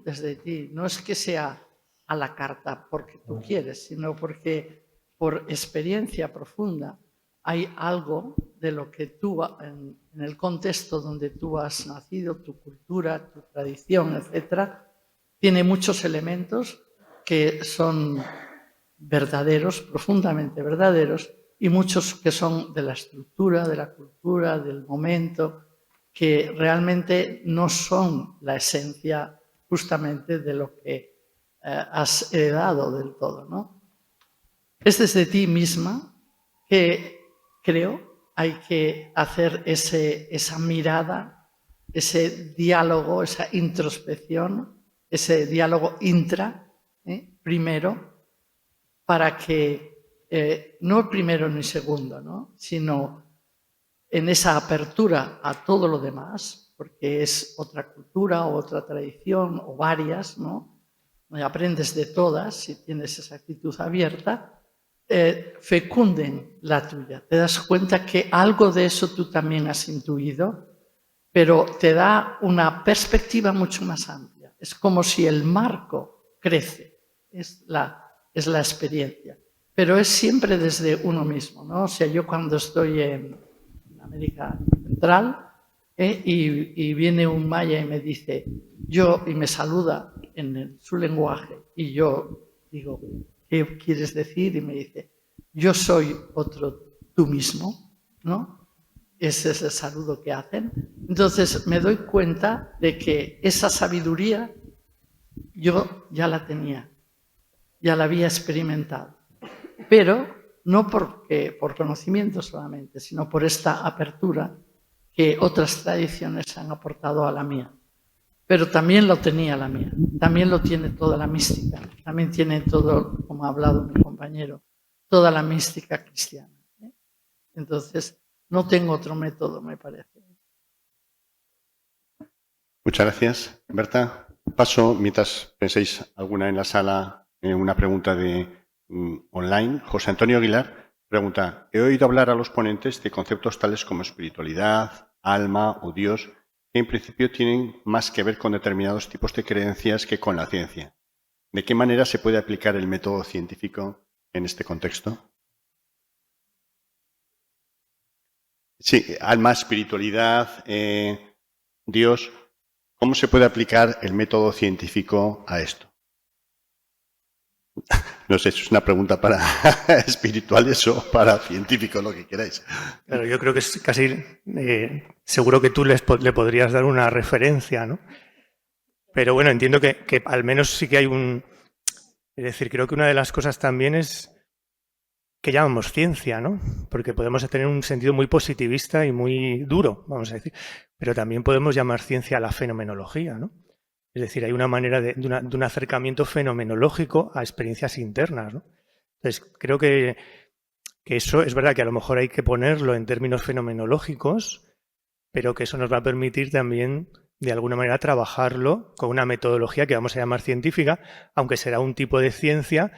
desde ti, no es que sea a la carta porque tú quieres, sino porque por experiencia profunda hay algo de lo que tú, en el contexto donde tú has nacido, tu cultura, tu tradición, etcétera, tiene muchos elementos que son verdaderos, profundamente verdaderos, y muchos que son de la estructura, de la cultura, del momento, que realmente no son la esencia justamente de lo que has heredado del todo, ¿no? Es desde ti misma que creo hay que hacer esa mirada, ese diálogo, esa introspección, ese diálogo primero, para que no primero ni segundo, ¿no? Sino en esa apertura a todo lo demás, porque es otra cultura o otra tradición o varias, ¿no? Aprendes de todas si tienes esa actitud abierta, fecunden la tuya. Te das cuenta que algo de eso tú también has intuido, pero te da una perspectiva mucho más amplia. Es como si el marco crece, es la experiencia. Pero es siempre desde uno mismo, ¿no? O sea, yo cuando estoy en América Central y viene un maya y me dice, y me saluda en su lenguaje, y yo digo, ¿qué quieres decir? Y me dice, yo soy otro tú mismo, ¿no? Ese es el saludo que hacen. Entonces me doy cuenta de que esa sabiduría yo ya la tenía, ya la había experimentado, pero no por conocimiento solamente, sino por esta apertura que otras tradiciones han aportado a la mía. Pero también lo tenía la mía, también lo tiene toda la mística, también tiene todo, como ha hablado mi compañero, toda la mística cristiana. Entonces, no tengo otro método, me parece. Muchas gracias, Berta. Paso, mientras penséis alguna en la sala, una pregunta online. José Antonio Aguilar pregunta, he oído hablar a los ponentes de conceptos tales como espiritualidad, alma o Dios, que en principio tienen más que ver con determinados tipos de creencias que con la ciencia. ¿De qué manera se puede aplicar el método científico en este contexto? Sí, alma, espiritualidad, Dios. ¿Cómo se puede aplicar el método científico a esto? No sé, es una pregunta para espirituales o para científicos, lo que queráis. Claro, yo creo que es casi seguro que tú le podrías dar una referencia, ¿no? Pero bueno, entiendo que al menos sí que hay es decir, creo que una de las cosas también es que llamamos ciencia, ¿no? Porque podemos tener un sentido muy positivista y muy duro, vamos a decir, pero también podemos llamar ciencia a la fenomenología, ¿no? Es decir, hay una manera de un acercamiento fenomenológico a experiencias internas, ¿no? Entonces, creo que eso es verdad que a lo mejor hay que ponerlo en términos fenomenológicos, pero que eso nos va a permitir también, de alguna manera, trabajarlo con una metodología que vamos a llamar científica, aunque será un tipo de ciencia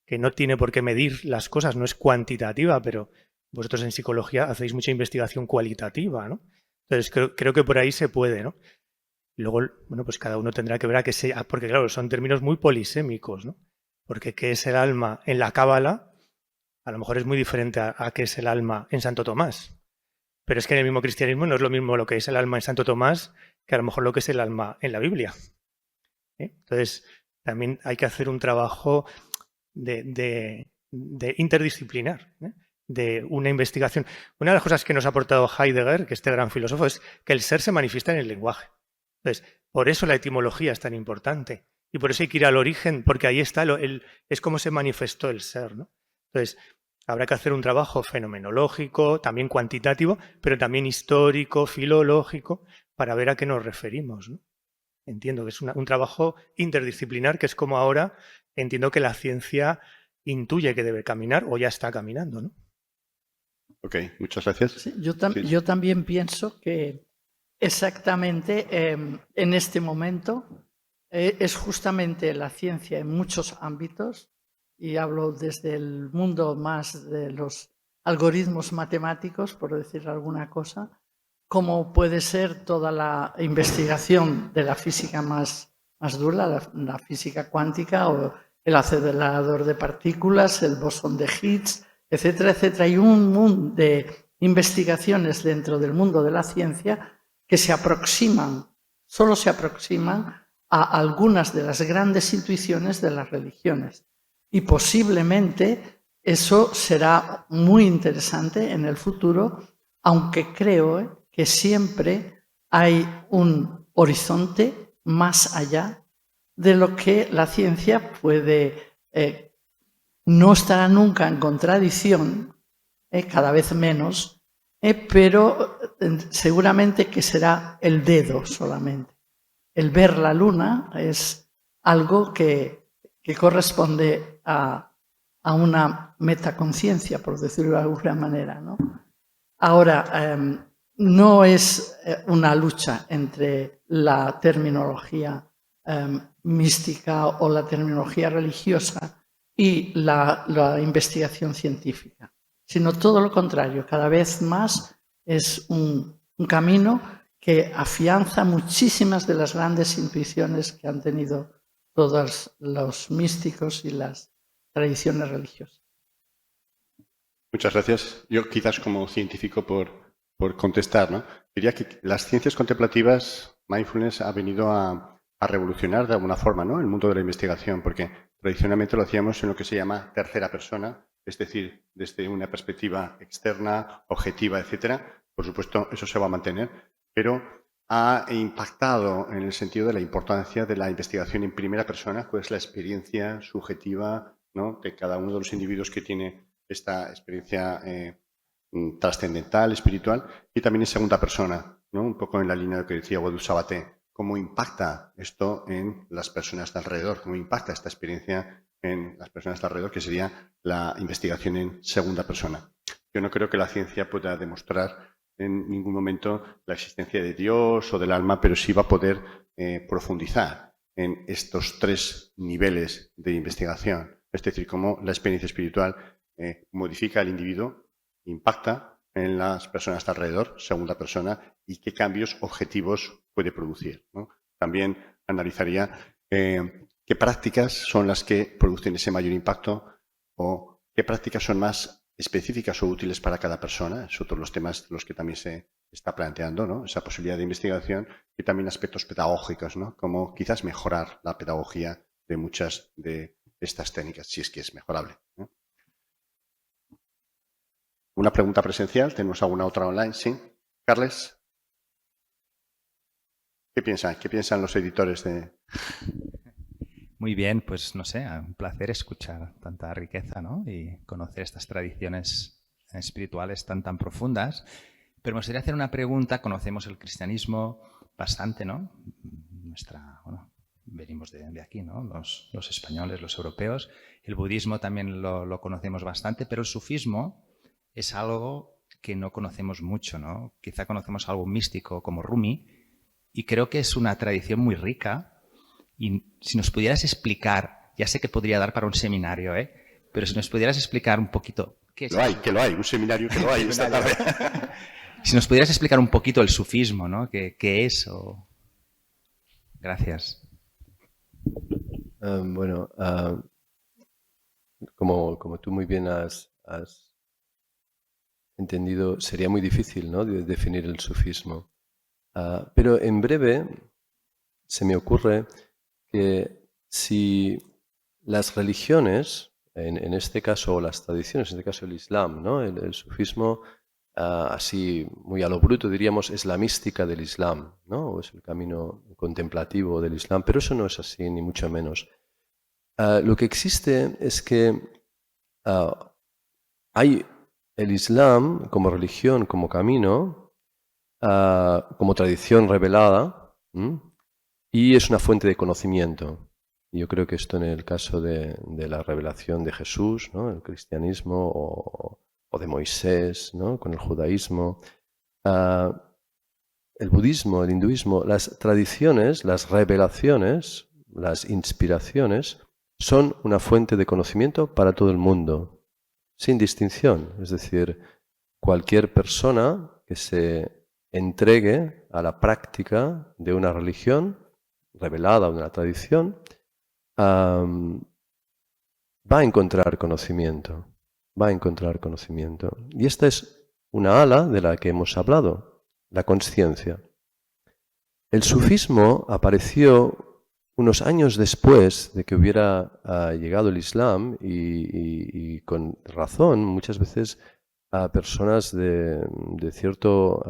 que no tiene por qué medir las cosas, no es cuantitativa, pero vosotros en psicología hacéis mucha investigación cualitativa, ¿no? Entonces, creo que por ahí se puede, ¿no? Y luego, bueno, pues cada uno tendrá que ver a qué se... Porque claro, son términos muy polisémicos, ¿no? Porque qué es el alma en la Cábala, a lo mejor es muy diferente a qué es el alma en Santo Tomás. Pero es que en el mismo cristianismo no es lo mismo lo que es el alma en Santo Tomás que a lo mejor lo que es el alma en la Biblia. Entonces, también hay que hacer un trabajo de interdisciplinar, de una investigación. Una de las cosas que nos ha aportado Heidegger, que este gran filósofo, es que el ser se manifiesta en el lenguaje. Entonces, por eso la etimología es tan importante. Y por eso hay que ir al origen, porque ahí está, es cómo se manifestó el ser, ¿no? Entonces, habrá que hacer un trabajo fenomenológico, también cuantitativo, pero también histórico, filológico, para ver a qué nos referimos, ¿no? Entiendo que es un trabajo interdisciplinar, que es como ahora entiendo que la ciencia intuye que debe caminar o ya está caminando, ¿no? Ok, muchas gracias. Sí, yo también pienso que exactamente en este momento es justamente la ciencia en muchos ámbitos, y hablo desde el mundo más de los algoritmos matemáticos, por decir alguna cosa, como puede ser toda la investigación de la física más dura, la física cuántica o el acelerador de partículas, el bosón de Higgs, etcétera, etcétera. Hay un mundo de investigaciones dentro del mundo de la ciencia que se aproximan, solo se aproximan a algunas de las grandes intuiciones de las religiones. Y posiblemente eso será muy interesante en el futuro, aunque creo que siempre hay un horizonte más allá de lo que la ciencia puede. No estará nunca en contradicción, cada vez menos, pero seguramente que será el dedo solamente. El ver la luna es algo que corresponde a una metaconciencia, por decirlo de alguna manera, ¿no? Ahora, no es una lucha entre la terminología mística o la terminología religiosa y la investigación científica, sino todo lo contrario. Cada vez más es un camino que afianza muchísimas de las grandes intuiciones que han tenido todos los místicos y las tradiciones religiosas. Muchas gracias. Yo quizás como científico por contestar, ¿no? Diría que las ciencias contemplativas, mindfulness, ha venido a revolucionar de alguna forma, ¿no?, el mundo de la investigación, porque tradicionalmente lo hacíamos en lo que se llama tercera persona, es decir, desde una perspectiva externa, objetiva, etcétera. Por supuesto, eso se va a mantener, pero ha impactado en el sentido de la importancia de la investigación en primera persona, pues la experiencia subjetiva, ¿no?, de cada uno de los individuos que tiene esta experiencia trascendental, espiritual, y también en segunda persona, ¿no?, un poco en la línea de lo que decía Wadou Sabaté. Cómo impacta esto en las personas de alrededor, cómo impacta esta experiencia en las personas de alrededor, que sería la investigación en segunda persona. Yo no creo que la ciencia pueda demostrar en ningún momento la existencia de Dios o del alma, pero sí va a poder profundizar en estos tres niveles de investigación. Es decir, cómo la experiencia espiritual modifica al individuo, impacta en las personas de alrededor, segunda persona, y qué cambios objetivos puede producir, ¿no? También analizaría qué prácticas son las que producen ese mayor impacto o qué prácticas son más específicas o útiles para cada persona. Es otro de los temas de los que también se está planteando, ¿no?, esa posibilidad de investigación, y también aspectos pedagógicos, ¿no?, como quizás mejorar la pedagogía de muchas de estas técnicas, si es que es mejorable, ¿no? ¿Una pregunta presencial? ¿Tenemos alguna otra online? Sí. Carles. ¿Qué piensan? ¿Qué piensan los editores de...? Muy bien, pues no sé, un placer escuchar tanta riqueza, ¿no?, y conocer estas tradiciones espirituales tan profundas. Pero me gustaría hacer una pregunta. Conocemos el cristianismo bastante, ¿no? Venimos de aquí, ¿no?, los españoles, los europeos. El budismo también lo conocemos bastante, pero el sufismo es algo que no conocemos mucho, ¿no? Quizá conocemos algo místico como Rumi, y creo que es una tradición muy rica. Y si nos pudieras explicar, ya sé que podría dar para un seminario, pero si nos pudieras explicar un poquito... ¿qué es eso? Que lo hay, un seminario que lo hay esta tarde. Si nos pudieras explicar un poquito el sufismo, ¿no? ¿Qué es? Gracias. Bueno, como tú muy bien has entendido, sería muy difícil, ¿no?, de definir el sufismo. Pero en breve se me ocurre que si las religiones, en este caso las tradiciones, en este caso el Islam, ¿no?, el sufismo, así muy a lo bruto diríamos, es la mística del Islam, ¿no?, o es el camino contemplativo del Islam, pero eso no es así, ni mucho menos. Lo que existe es que hay el Islam como religión, como camino, como tradición revelada, y es una fuente de conocimiento. Yo creo que esto en el caso de la revelación de Jesús, ¿no?, el cristianismo, o de Moisés, ¿no?, con el judaísmo, el budismo, el hinduismo, las tradiciones, las revelaciones, las inspiraciones, son una fuente de conocimiento para todo el mundo, sin distinción. Es decir, cualquier persona que se entregue a la práctica de una religión revelada, de una tradición, va a encontrar conocimiento. Va a encontrar conocimiento. Y esta es una ala de la que hemos hablado, la consciencia. El sufismo apareció unos años después de que hubiera llegado el Islam y con razón, muchas veces a personas de cierto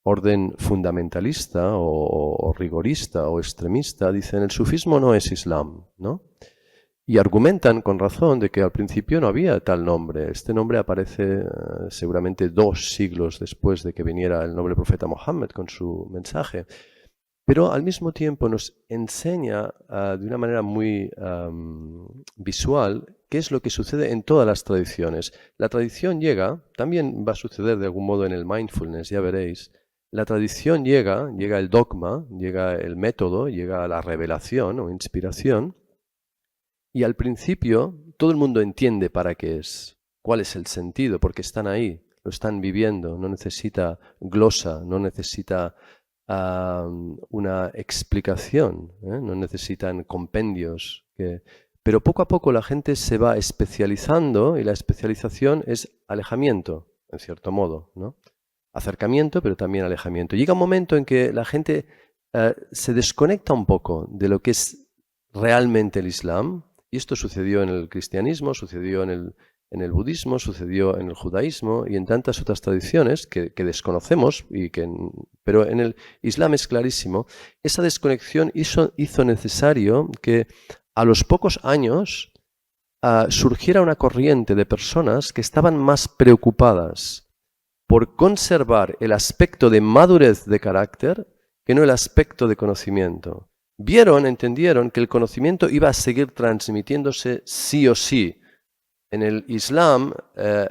orden fundamentalista o rigorista o extremista dicen el sufismo no es Islam, ¿no? Y argumentan con razón de que al principio no había tal nombre. Este nombre aparece seguramente 2 siglos después de que viniera el noble profeta Mohammed con su mensaje. Pero al mismo tiempo nos enseña de una manera muy visual qué es lo que sucede en todas las tradiciones. La tradición llega, también va a suceder de algún modo en el mindfulness, ya veréis. La tradición llega el dogma, llega el método, llega la revelación o inspiración. Y al principio todo el mundo entiende para qué es, cuál es el sentido, porque están ahí, lo están viviendo, no necesita glosa, no necesita una explicación, no necesitan compendios. Pero poco a poco la gente se va especializando y la especialización es alejamiento, en cierto modo, ¿no? Acercamiento, pero también alejamiento. Llega un momento en que la gente se desconecta un poco de lo que es realmente el Islam. Y esto sucedió en el cristianismo, sucedió en el budismo, sucedió en el judaísmo y en tantas otras tradiciones que desconocemos, pero en el Islam es clarísimo. Esa desconexión hizo necesario que a los pocos años surgiera una corriente de personas que estaban más preocupadas por conservar el aspecto de madurez de carácter que no el aspecto de conocimiento. Entendieron que el conocimiento iba a seguir transmitiéndose sí o sí. En el Islam,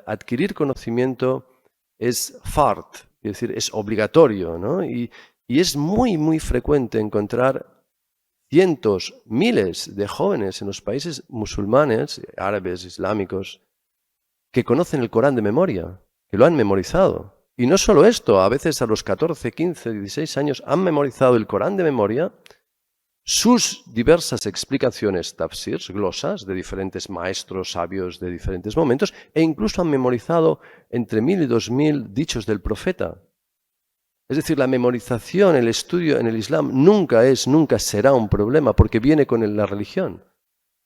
adquirir conocimiento es fard, es decir, es obligatorio, ¿no? Y es muy, muy frecuente encontrar cientos, miles de jóvenes en los países musulmanes, árabes, islámicos, que conocen el Corán de memoria, que lo han memorizado. Y no solo esto, a veces a los 14, 15, 16 años han memorizado el Corán de memoria, sus diversas explicaciones, tafsirs, glosas, de diferentes maestros sabios de diferentes momentos, e incluso han memorizado entre 1000 y 2000 dichos del profeta. Es decir, la memorización, el estudio en el Islam nunca será un problema, porque viene con la religión.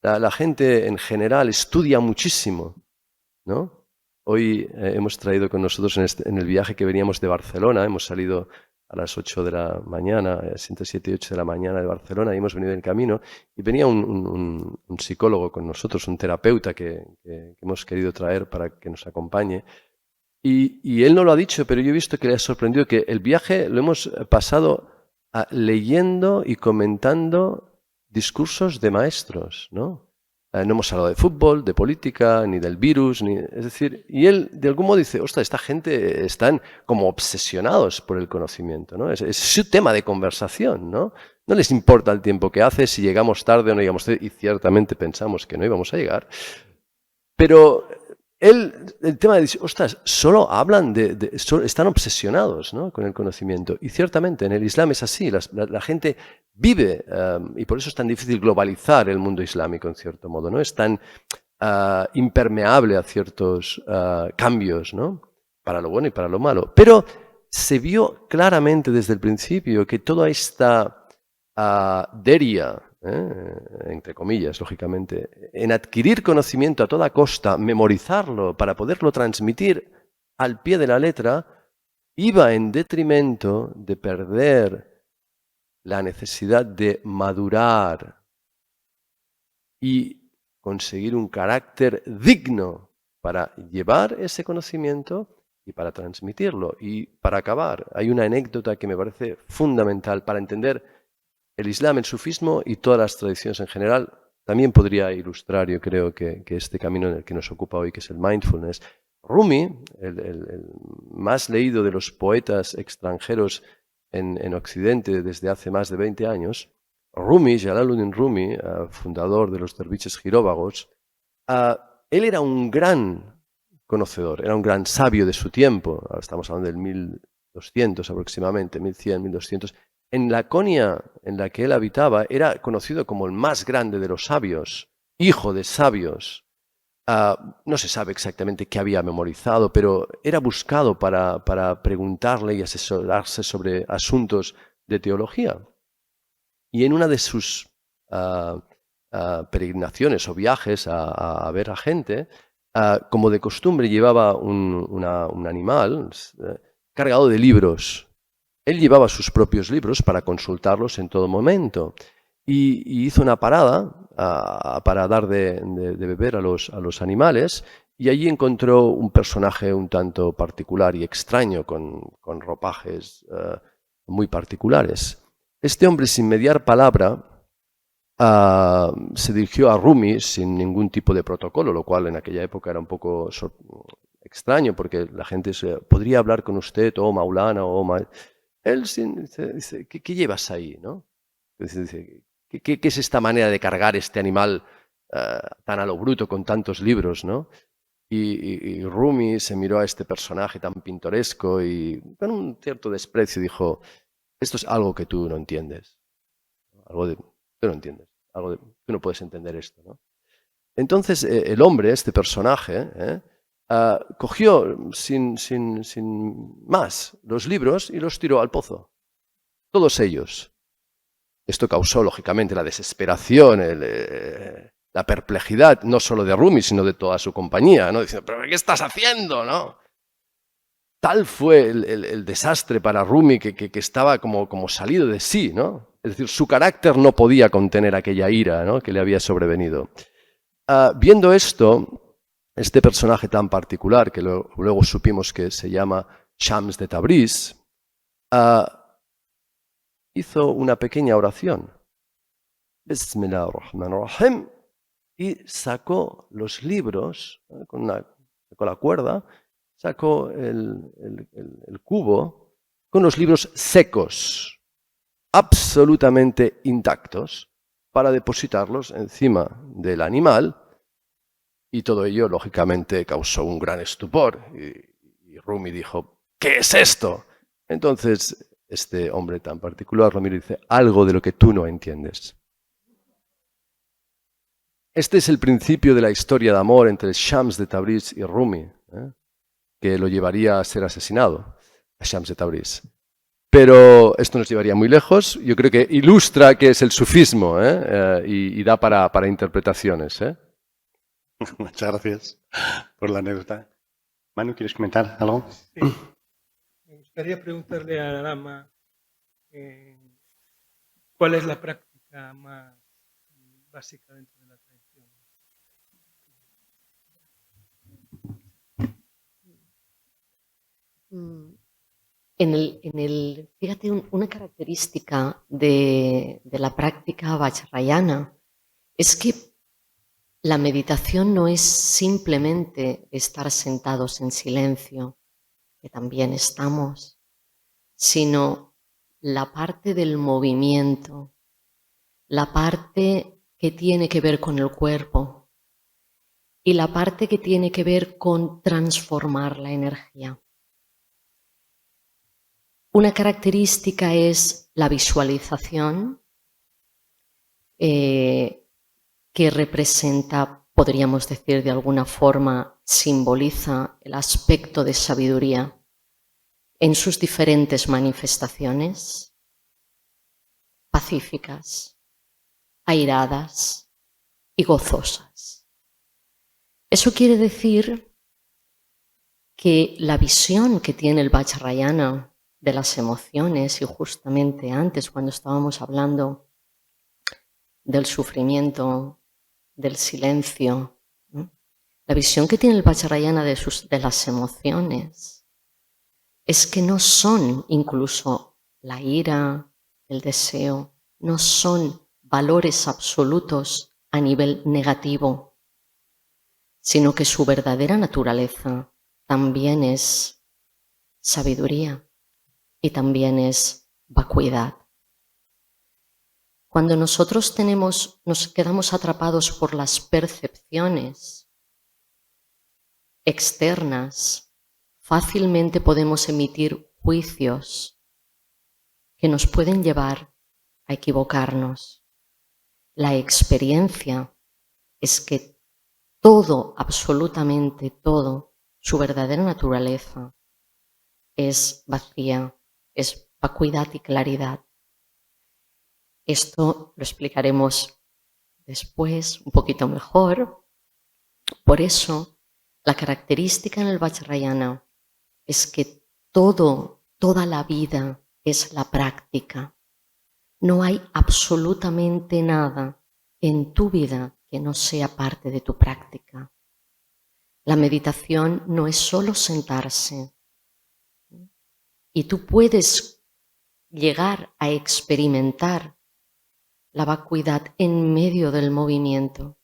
La gente en general estudia muchísimo, ¿no? Hoy hemos traído con nosotros en el viaje que veníamos de Barcelona, hemos salido a las 8 de la mañana, entre 7 y 8 de la mañana de Barcelona, y hemos venido en camino, y venía un psicólogo con nosotros, un terapeuta que hemos querido traer para que nos acompañe, y él no lo ha dicho, pero yo he visto que le ha sorprendido que el viaje lo hemos pasado leyendo y comentando discursos de maestros, ¿no? No hemos hablado de fútbol, de política, ni del virus, es decir, y él de algún modo dice, ostras, esta gente están como obsesionados por el conocimiento, ¿no? Es su tema de conversación, ¿no? No les importa el tiempo que hace, si llegamos tarde o no llegamos tarde, y ciertamente pensamos que no íbamos a llegar, pero el tema de, ostras, solo hablan están obsesionados, ¿no?, con el conocimiento. Y ciertamente en el Islam es así, la gente vive, y por eso es tan difícil globalizar el mundo islámico en cierto modo, ¿no? Es tan impermeable a ciertos cambios, ¿no?, para lo bueno y para lo malo. Pero se vio claramente desde el principio que toda esta deria, entre comillas, lógicamente, en adquirir conocimiento a toda costa, memorizarlo para poderlo transmitir al pie de la letra, iba en detrimento de perder la necesidad de madurar y conseguir un carácter digno para llevar ese conocimiento y para transmitirlo. Y para acabar, hay una anécdota que me parece fundamental para entender el Islam, el sufismo y todas las tradiciones en general. También podría ilustrar, yo creo, que este camino en el que nos ocupa hoy, que es el mindfulness. Rumi, el más leído de los poetas extranjeros en Occidente desde hace más de 20 años, Rumi, Jalaluddin Rumi, fundador de los derviches giróvagos, él era un gran conocedor, era un gran sabio de su tiempo. Estamos hablando del 1200 aproximadamente, 1100, 1200. En Laconia, en la que él habitaba, era conocido como el más grande de los sabios, hijo de sabios. No se sabe exactamente qué había memorizado, pero era buscado para preguntarle y asesorarse sobre asuntos de teología. Y en una de sus peregrinaciones o viajes a ver a gente, como de costumbre llevaba un animal cargado de libros. Él llevaba sus propios libros para consultarlos en todo momento y hizo una parada para dar de beber a los animales, y allí encontró un personaje un tanto particular y extraño con ropajes muy particulares. Este hombre, sin mediar palabra, se dirigió a Rumi sin ningún tipo de protocolo, lo cual en aquella época era un poco extraño, porque la gente podría hablar con usted, oh Maulana, oh Él dice, ¿qué llevas ahí, no? Dice, ¿qué es esta manera de cargar este animal tan a lo bruto con tantos libros, ¿no? Y Rumi se miró a este personaje tan pintoresco y con un cierto desprecio dijo, esto es algo que tú no entiendes. Tú no entiendes. Tú no puedes entender esto, ¿no? Entonces el hombre, este personaje, cogió sin más los libros y los tiró al pozo. Todos ellos. Esto causó, lógicamente, la desesperación, la perplejidad, no solo de Rumi, sino de toda su compañía, ¿no? Diciendo, ¿pero qué estás haciendo, no? Tal fue el desastre para Rumi que estaba como salido de sí, ¿no? Es decir, su carácter no podía contener aquella ira, ¿no?, que le había sobrevenido. Viendo esto, este personaje tan particular, que luego supimos que se llama Shams de Tabriz, hizo una pequeña oración. Bismillahirrahmanirrahim. Y sacó los libros, con la cuerda, sacó el cubo con los libros secos, absolutamente intactos, para depositarlos encima del animal, y todo ello, lógicamente, causó un gran estupor. Y Rumi dijo, ¿qué es esto? Entonces, este hombre tan particular, Rumi, dice, algo de lo que tú no entiendes. Este es el principio de la historia de amor entre Shams de Tabriz y Rumi, que lo llevaría a ser asesinado, a Shams de Tabriz. Pero esto nos llevaría muy lejos. Yo creo que ilustra qué es el sufismo, y da para interpretaciones. Muchas gracias por la anécdota. Manu, ¿quieres comentar algo? Sí. Me gustaría preguntarle a la dama cuál es la práctica más básica dentro de la tradición. Fíjate, una característica de la práctica vajrayana es que la meditación no es simplemente estar sentados en silencio, que también estamos, sino la parte del movimiento, la parte que tiene que ver con el cuerpo. y la parte que tiene que ver con transformar la energía. Una característica es la visualización, que representa, podríamos decir de alguna forma, simboliza el aspecto de sabiduría en sus diferentes manifestaciones, pacíficas, airadas y gozosas. Eso quiere decir que la visión que tiene el Vajrayana de las emociones, y justamente antes cuando estábamos hablando del sufrimiento, del silencio, ¿no? La visión que tiene el Vajrayana de las emociones es que no son incluso la ira, el deseo, no son valores absolutos a nivel negativo, sino que su verdadera naturaleza también es sabiduría y también es vacuidad. Cuando nosotros nos quedamos atrapados por las percepciones externas, fácilmente podemos emitir juicios que nos pueden llevar a equivocarnos. La experiencia es que todo, absolutamente todo, su verdadera naturaleza es vacía, es vacuidad y claridad. Esto lo explicaremos después un poquito mejor. Por eso, la característica en el Vajrayana es que toda la vida es la práctica. No hay absolutamente nada en tu vida que no sea parte de tu práctica. La meditación no es solo sentarse. Y tú puedes llegar a experimentar la vacuidad en medio del movimiento,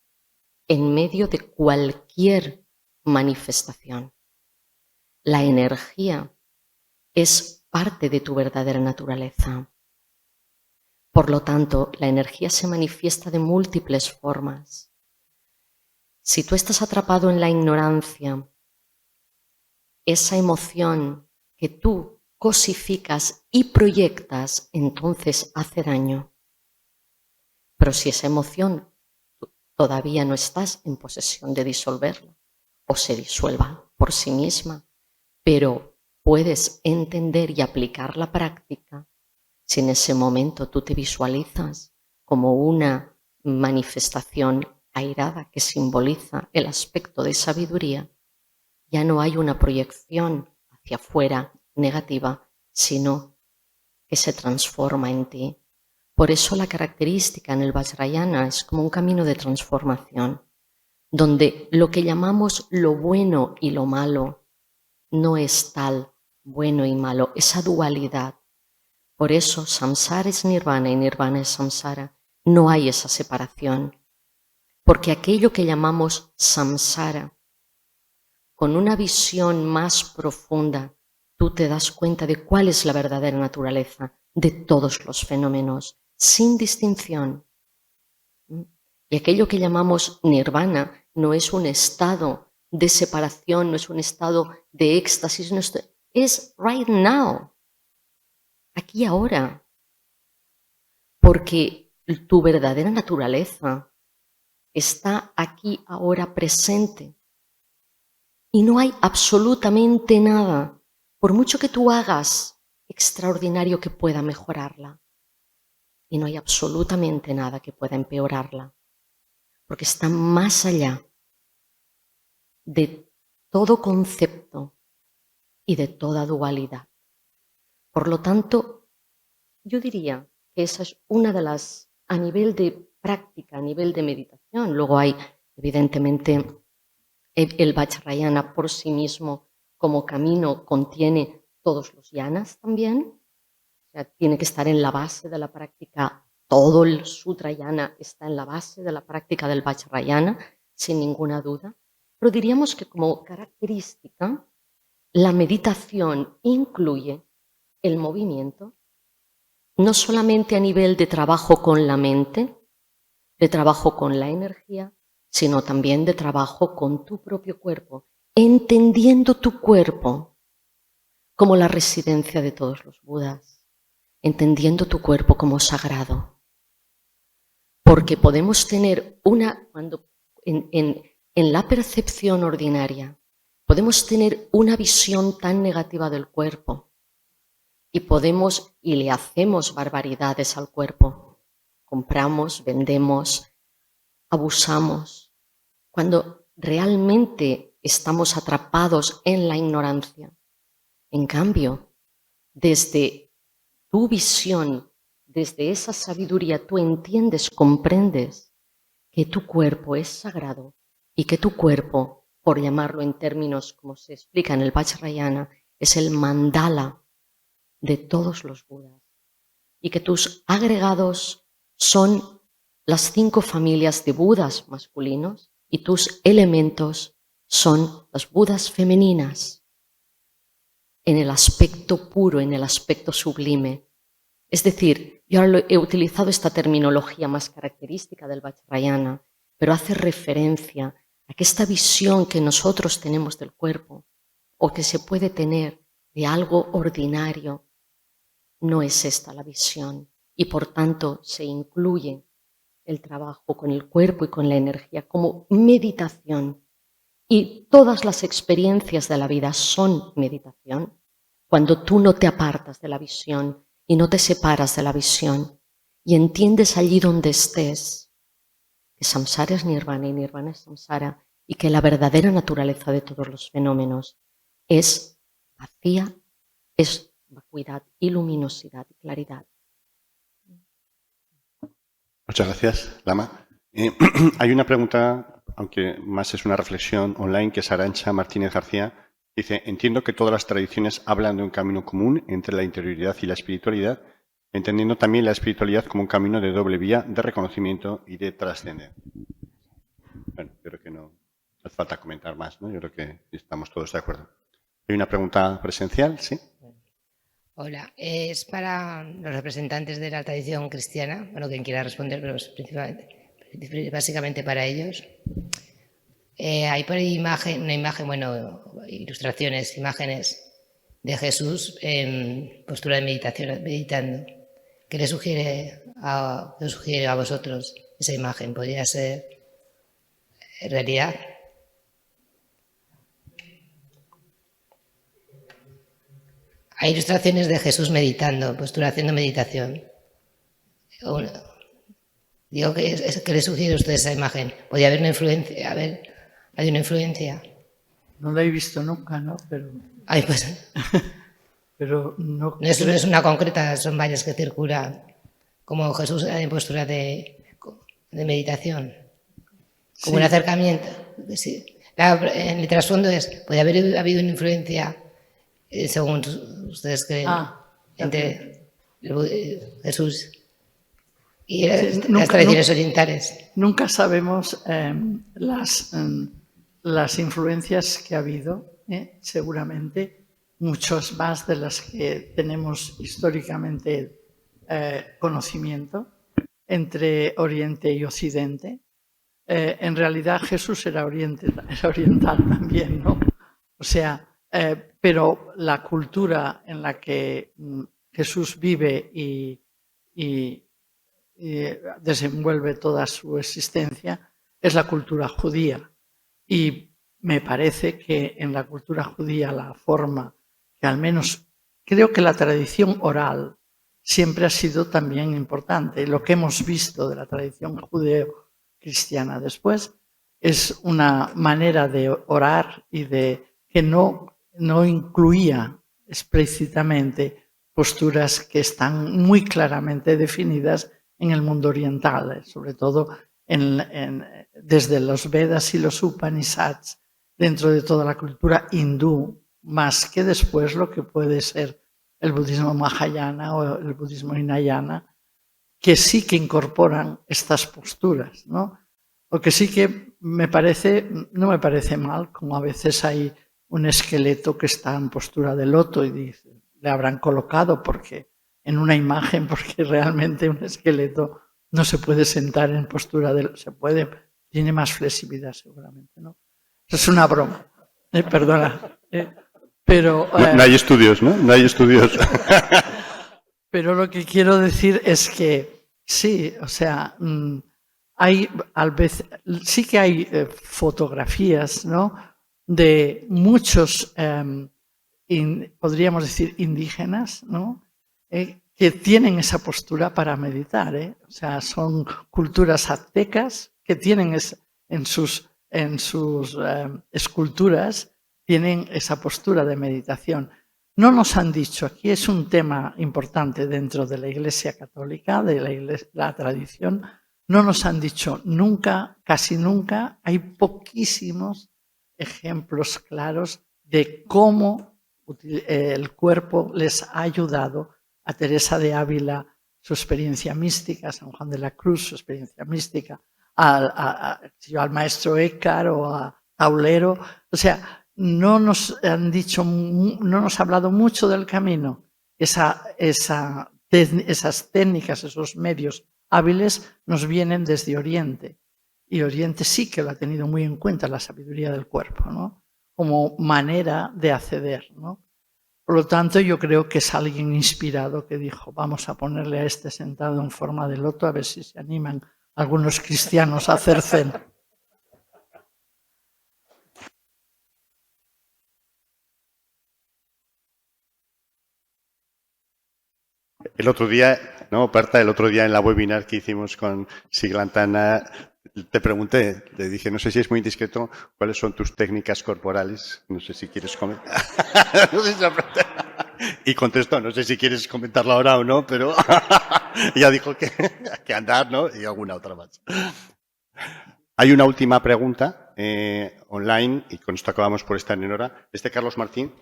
en medio de cualquier manifestación. La energía es parte de tu verdadera naturaleza. Por lo tanto, la energía se manifiesta de múltiples formas. Si tú estás atrapado en la ignorancia, esa emoción que tú cosificas y proyectas, entonces hace daño. Pero si esa emoción todavía no estás en posesión de disolverla o se disuelva por sí misma, pero puedes entender y aplicar la práctica, si en ese momento tú te visualizas como una manifestación airada que simboliza el aspecto de sabiduría, ya no hay una proyección hacia afuera negativa, sino que se transforma en ti. Por eso la característica en el Vajrayana es como un camino de transformación, donde lo que llamamos lo bueno y lo malo no es tal bueno y malo, esa dualidad. Por eso samsara es nirvana y nirvana es samsara. No hay esa separación, porque aquello que llamamos samsara, con una visión más profunda, tú te das cuenta de cuál es la verdadera naturaleza de todos los fenómenos, sin distinción. Y aquello que llamamos nirvana no es un estado de separación, no es un estado de éxtasis, no es right now, aquí ahora. Porque tu verdadera naturaleza está aquí ahora presente. Y no hay absolutamente nada, por mucho que tú hagas, extraordinario que pueda mejorarla. Y no hay absolutamente nada que pueda empeorarla, porque está más allá de todo concepto y de toda dualidad. Por lo tanto, yo diría que esa es una de las, a nivel de práctica, a nivel de meditación. Luego hay, evidentemente, el Vajrayana por sí mismo como camino contiene todos los yanas también. O sea, tiene que estar en la base de la práctica. Todo el Sutra Yana está en la base de la práctica del Vajrayana, sin ninguna duda. Pero diríamos que como característica, la meditación incluye el movimiento, no solamente a nivel de trabajo con la mente, de trabajo con la energía, sino también de trabajo con tu propio cuerpo, entendiendo tu cuerpo como la residencia de todos los Budas, entendiendo tu cuerpo como sagrado. Porque podemos tener en la percepción ordinaria, podemos tener una visión tan negativa del cuerpo y le hacemos barbaridades al cuerpo. Compramos, vendemos, abusamos, cuando realmente estamos atrapados en la ignorancia. En cambio, desde tu visión, desde esa sabiduría, tú entiendes, comprendes que tu cuerpo es sagrado y que tu cuerpo, por llamarlo en términos como se explica en el Vajrayana, es el mandala de todos los Budas y que tus agregados son las 5 familias de Budas masculinos y tus elementos son las Budas femeninas en el aspecto puro, en el aspecto sublime. Es decir, yo ahora he utilizado esta terminología más característica del Vajrayana, pero hace referencia a que esta visión que nosotros tenemos del cuerpo o que se puede tener de algo ordinario, no es esta la visión y por tanto se incluye el trabajo con el cuerpo y con la energía como meditación. Y todas las experiencias de la vida son meditación cuando tú no te apartas de la visión y no te separas de la visión y entiendes allí donde estés que samsara es nirvana y nirvana es samsara y que la verdadera naturaleza de todos los fenómenos es vacía, es vacuidad y luminosidad y claridad. Muchas gracias, Lama. Hay una pregunta, aunque más es una reflexión online, que es Arantxa Martínez García. Dice, entiendo que todas las tradiciones hablan de un camino común entre la interioridad y la espiritualidad, entendiendo también la espiritualidad como un camino de doble vía de reconocimiento y de trascender. Bueno, yo creo que no hace falta comentar más, ¿no? Yo creo que estamos todos de acuerdo. ¿Hay una pregunta presencial? Sí. Hola, es para los representantes de la tradición cristiana, bueno, quien quiera responder, pero es básicamente para ellos. Hay por ahí una imagen, bueno, ilustraciones, imágenes de Jesús en postura de meditación, meditando. ¿Qué les sugiere a vosotros esa imagen? ¿Podría ser realidad? Hay ilustraciones de Jesús meditando, postura haciendo meditación. Digo que le sugiere a ustedes esa imagen. ¿Podría haber una influencia? ¿Hay una influencia? No la he visto nunca, ¿no? Pero, Ay, pues, pero no es una concreta, son varias que circulan. Como Jesús en postura de meditación. Como un acercamiento. Sí. En el trasfondo ¿podría haber habido una influencia, según ustedes creen, entre Jesús y las tradiciones orientales? Nunca sabemos las influencias que ha habido, seguramente muchas más de las que tenemos históricamente conocimiento entre Oriente y Occidente. En realidad Jesús era oriental también, ¿no? O sea, pero la cultura en la que Jesús vive y desenvuelve toda su existencia es la cultura judía. Y me parece que en la cultura judía la forma que al menos creo que la tradición oral siempre ha sido también importante. Lo que hemos visto de la tradición judeo-cristiana después es una manera de orar y de que no incluía explícitamente posturas que están muy claramente definidas en el mundo oriental, sobre todo desde los Vedas y los Upanishads, dentro de toda la cultura hindú, más que después lo que puede ser el budismo Mahayana o el budismo Hinayana, que sí que incorporan estas posturas, ¿no? Lo que sí que no me parece mal, como a veces hay un esqueleto que está en postura de loto y dice, le habrán colocado en una imagen, porque realmente un esqueleto no se puede sentar en postura se puede tiene más flexibilidad seguramente, ¿no? Es una broma, perdona. Pero, no hay estudios, ¿no? No hay estudios. Pero lo que quiero decir es que sí, o sea, sí que hay fotografías, ¿no?, de muchos, podríamos decir, indígenas, ¿no?, que tienen esa postura para meditar, O sea, son culturas aztecas que tienen en sus esculturas, tienen esa postura de meditación. No nos han dicho, aquí es un tema importante dentro de la Iglesia Católica, de la tradición, no nos han dicho nunca, casi nunca, hay poquísimos ejemplos claros de cómo el cuerpo les ha ayudado a Teresa de Ávila, su experiencia mística, a San Juan de la Cruz, su experiencia mística, al maestro Eckhart o a Taulero. O sea, no nos han dicho, no nos ha hablado mucho del camino. Esas técnicas, esos medios hábiles nos vienen desde Oriente. Y Oriente sí que lo ha tenido muy en cuenta, la sabiduría del cuerpo, ¿no?, como manera de acceder, ¿no? Por lo tanto, yo creo que es alguien inspirado que dijo, vamos a ponerle a este sentado en forma de loto a ver si se animan algunos cristianos a hacer zen. El otro día, no, Berta, el otro día en la webinar que hicimos con Siglantana, te pregunté, le dije, no sé si es muy indiscreto, ¿cuáles son tus técnicas corporales? No sé si quieres comentar. No sé si y contestó, no sé si quieres comentarla ahora o no, pero ella dijo que andar, ¿no? Y alguna otra más. Hay una última pregunta online, y con esto acabamos por estar en hora. Carlos Martín.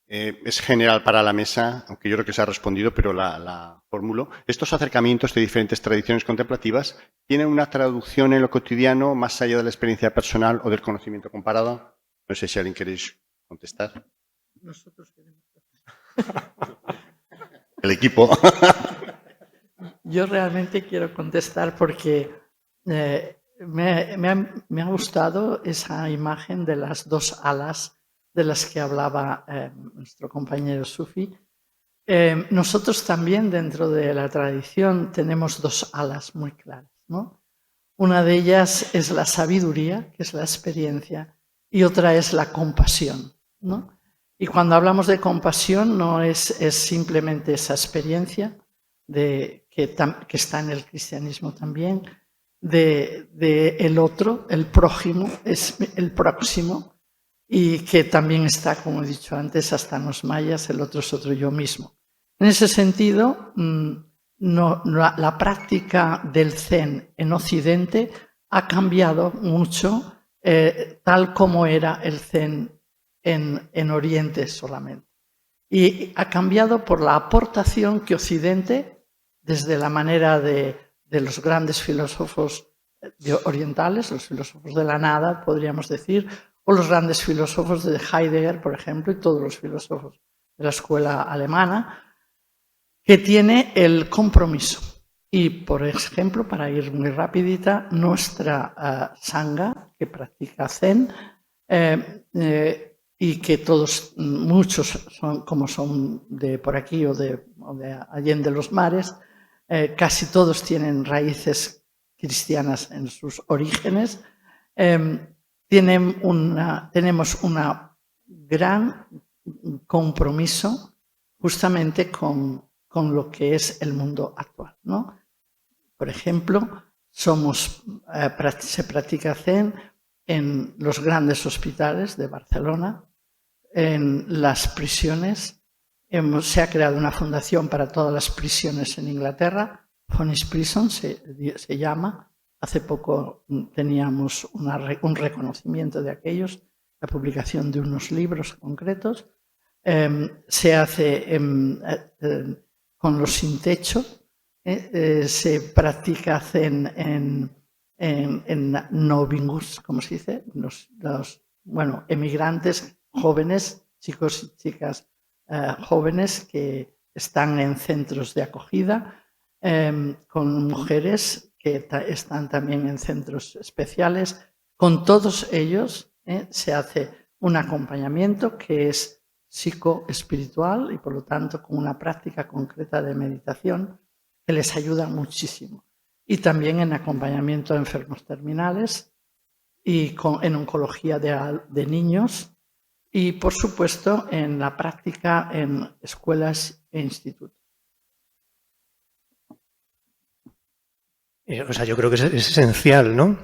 Es general para la mesa, aunque yo creo que se ha respondido, pero la formulo. Estos acercamientos de diferentes tradiciones contemplativas tienen una traducción en lo cotidiano más allá de la experiencia personal o del conocimiento comparado. No sé si alguien queréis contestar. Nosotros queremos. El equipo. Yo realmente quiero contestar porque me ha gustado esa imagen de las dos alas de las que hablaba nuestro compañero Sufi. Nosotros también dentro de la tradición tenemos dos alas muy claras, ¿no? Una de ellas es la sabiduría, que es la experiencia, y otra es la compasión, ¿no? Y cuando hablamos de compasión no es simplemente esa experiencia que está en el cristianismo también, de el otro, el prójimo, es el próximo, y que también está, como he dicho antes, hasta en los mayas, el otro es otro yo mismo. En ese sentido, la práctica del Zen en Occidente ha cambiado mucho, tal como era el Zen en Oriente solamente. Y ha cambiado por la aportación que Occidente, desde la manera de los grandes filósofos orientales, los filósofos de la nada, podríamos decir, o los grandes filósofos de Heidegger, por ejemplo, y todos los filósofos de la escuela alemana, que tiene el compromiso. Y, por ejemplo, para ir muy rapidita, nuestra Sangha, que practica Zen, y que todos, muchos son de por aquí o de Allende los Mares, casi todos tienen raíces cristianas en sus orígenes. Tenemos un gran compromiso justamente con lo que es el mundo actual, ¿no? Por ejemplo, se practica Zen en los grandes hospitales de Barcelona, en las prisiones. Se ha creado una fundación para todas las prisiones en Inglaterra, Phoenix Prison se llama. Hace poco teníamos un reconocimiento de aquellos, la publicación de unos libros concretos. Se hace con los sin techo, se practica Zen en novingus, como se dice, los emigrantes jóvenes, chicos y chicas jóvenes que están en centros de acogida, con mujeres que están también en centros especiales. Con todos ellos se hace un acompañamiento que es psicoespiritual y, por lo tanto, con una práctica concreta de meditación que les ayuda muchísimo. Y también en acompañamiento a enfermos terminales y en oncología de niños y, por supuesto, en la práctica en escuelas e institutos. O sea, yo creo que es esencial, ¿no?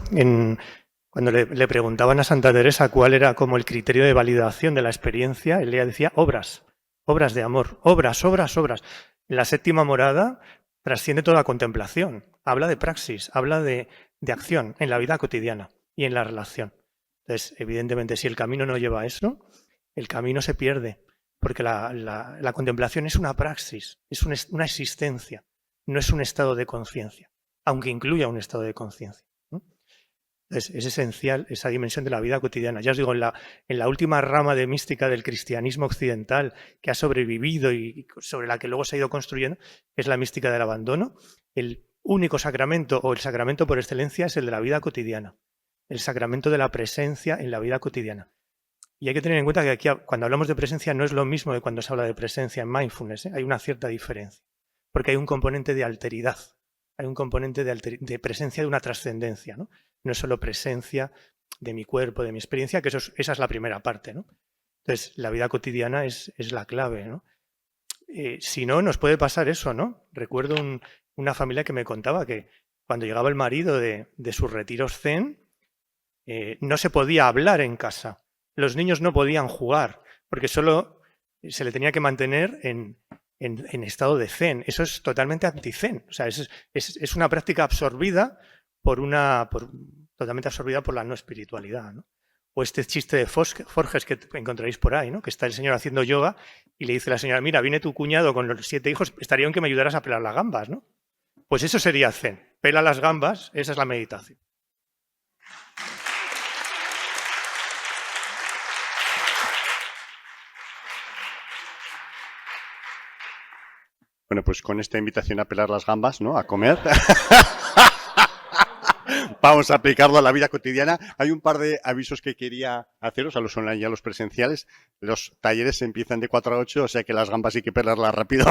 Cuando le preguntaban a Santa Teresa cuál era como el criterio de validación de la experiencia, ella decía obras de amor, obras. La séptima morada trasciende toda contemplación, habla de praxis, habla de acción en la vida cotidiana y en la relación. Entonces, evidentemente, si el camino no lleva a eso, el camino se pierde, porque la contemplación es una praxis, es una existencia, no es un estado de conciencia, aunque incluya un estado de conciencia. Es esencial esa dimensión de la vida cotidiana. Ya os digo, en la última rama de mística del cristianismo occidental que ha sobrevivido y sobre la que luego se ha ido construyendo, que es la mística del abandono, el único sacramento o el sacramento por excelencia es el de la vida cotidiana, el sacramento de la presencia en la vida cotidiana. Y hay que tener en cuenta que aquí, cuando hablamos de presencia, no es lo mismo que cuando se habla de presencia en mindfulness, ¿eh? Hay una cierta diferencia, porque hay un componente de alteridad, hay un componente de presencia de una trascendencia, ¿no? No es solo presencia de mi cuerpo, de mi experiencia, que esa es la primera parte, ¿no? Entonces, la vida cotidiana es la clave, ¿no? Si no, nos puede pasar eso, ¿no? Recuerdo una familia que me contaba que cuando llegaba el marido de sus retiros zen, no se podía hablar en casa. Los niños no podían jugar, porque solo se le tenía que mantener en estado de zen. Eso es totalmente anti-zen. O sea, es una práctica absorbida totalmente absorbida por la no espiritualidad, ¿no? O este chiste de Forges que encontraréis por ahí, ¿no? Que está el señor haciendo yoga y le dice la señora, mira, viene tu cuñado con los 7 hijos, estaría bien que me ayudaras a pelar las gambas, ¿no? Pues eso sería zen. Pela las gambas, esa es la meditación. Bueno, pues con esta invitación a pelar las gambas, ¿no? A comer. Vamos a aplicarlo a la vida cotidiana. Hay un par de avisos que quería haceros a los online y a los presenciales. Los talleres empiezan de 4 a 8, o sea que las gambas hay que pelarlas rápido.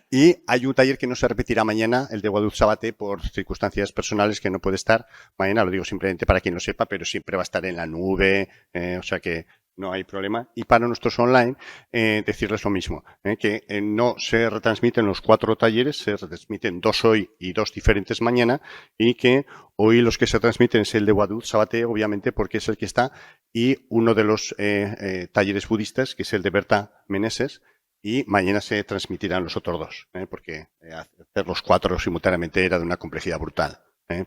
Y hay un taller que no se repetirá mañana, el de Guadalupe Sabaté, por circunstancias personales que no puede estar mañana. Lo digo simplemente para quien lo sepa, pero siempre va a estar en la nube, o sea que no hay problema. Y para nuestros online, decirles lo mismo, que no se retransmiten los 4 talleres, se retransmiten 2 hoy y 2 diferentes mañana, y que hoy los que se transmiten es el de Guadalupe Sabaté, obviamente, porque es el que está, y uno de los talleres budistas, que es el de Berta Meneses, y mañana se transmitirán los otros 2, porque hacer los 4 simultáneamente era de una complejidad brutal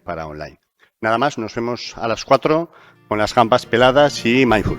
para online. Nada más, nos vemos a las 4 con las gambas peladas y mindful.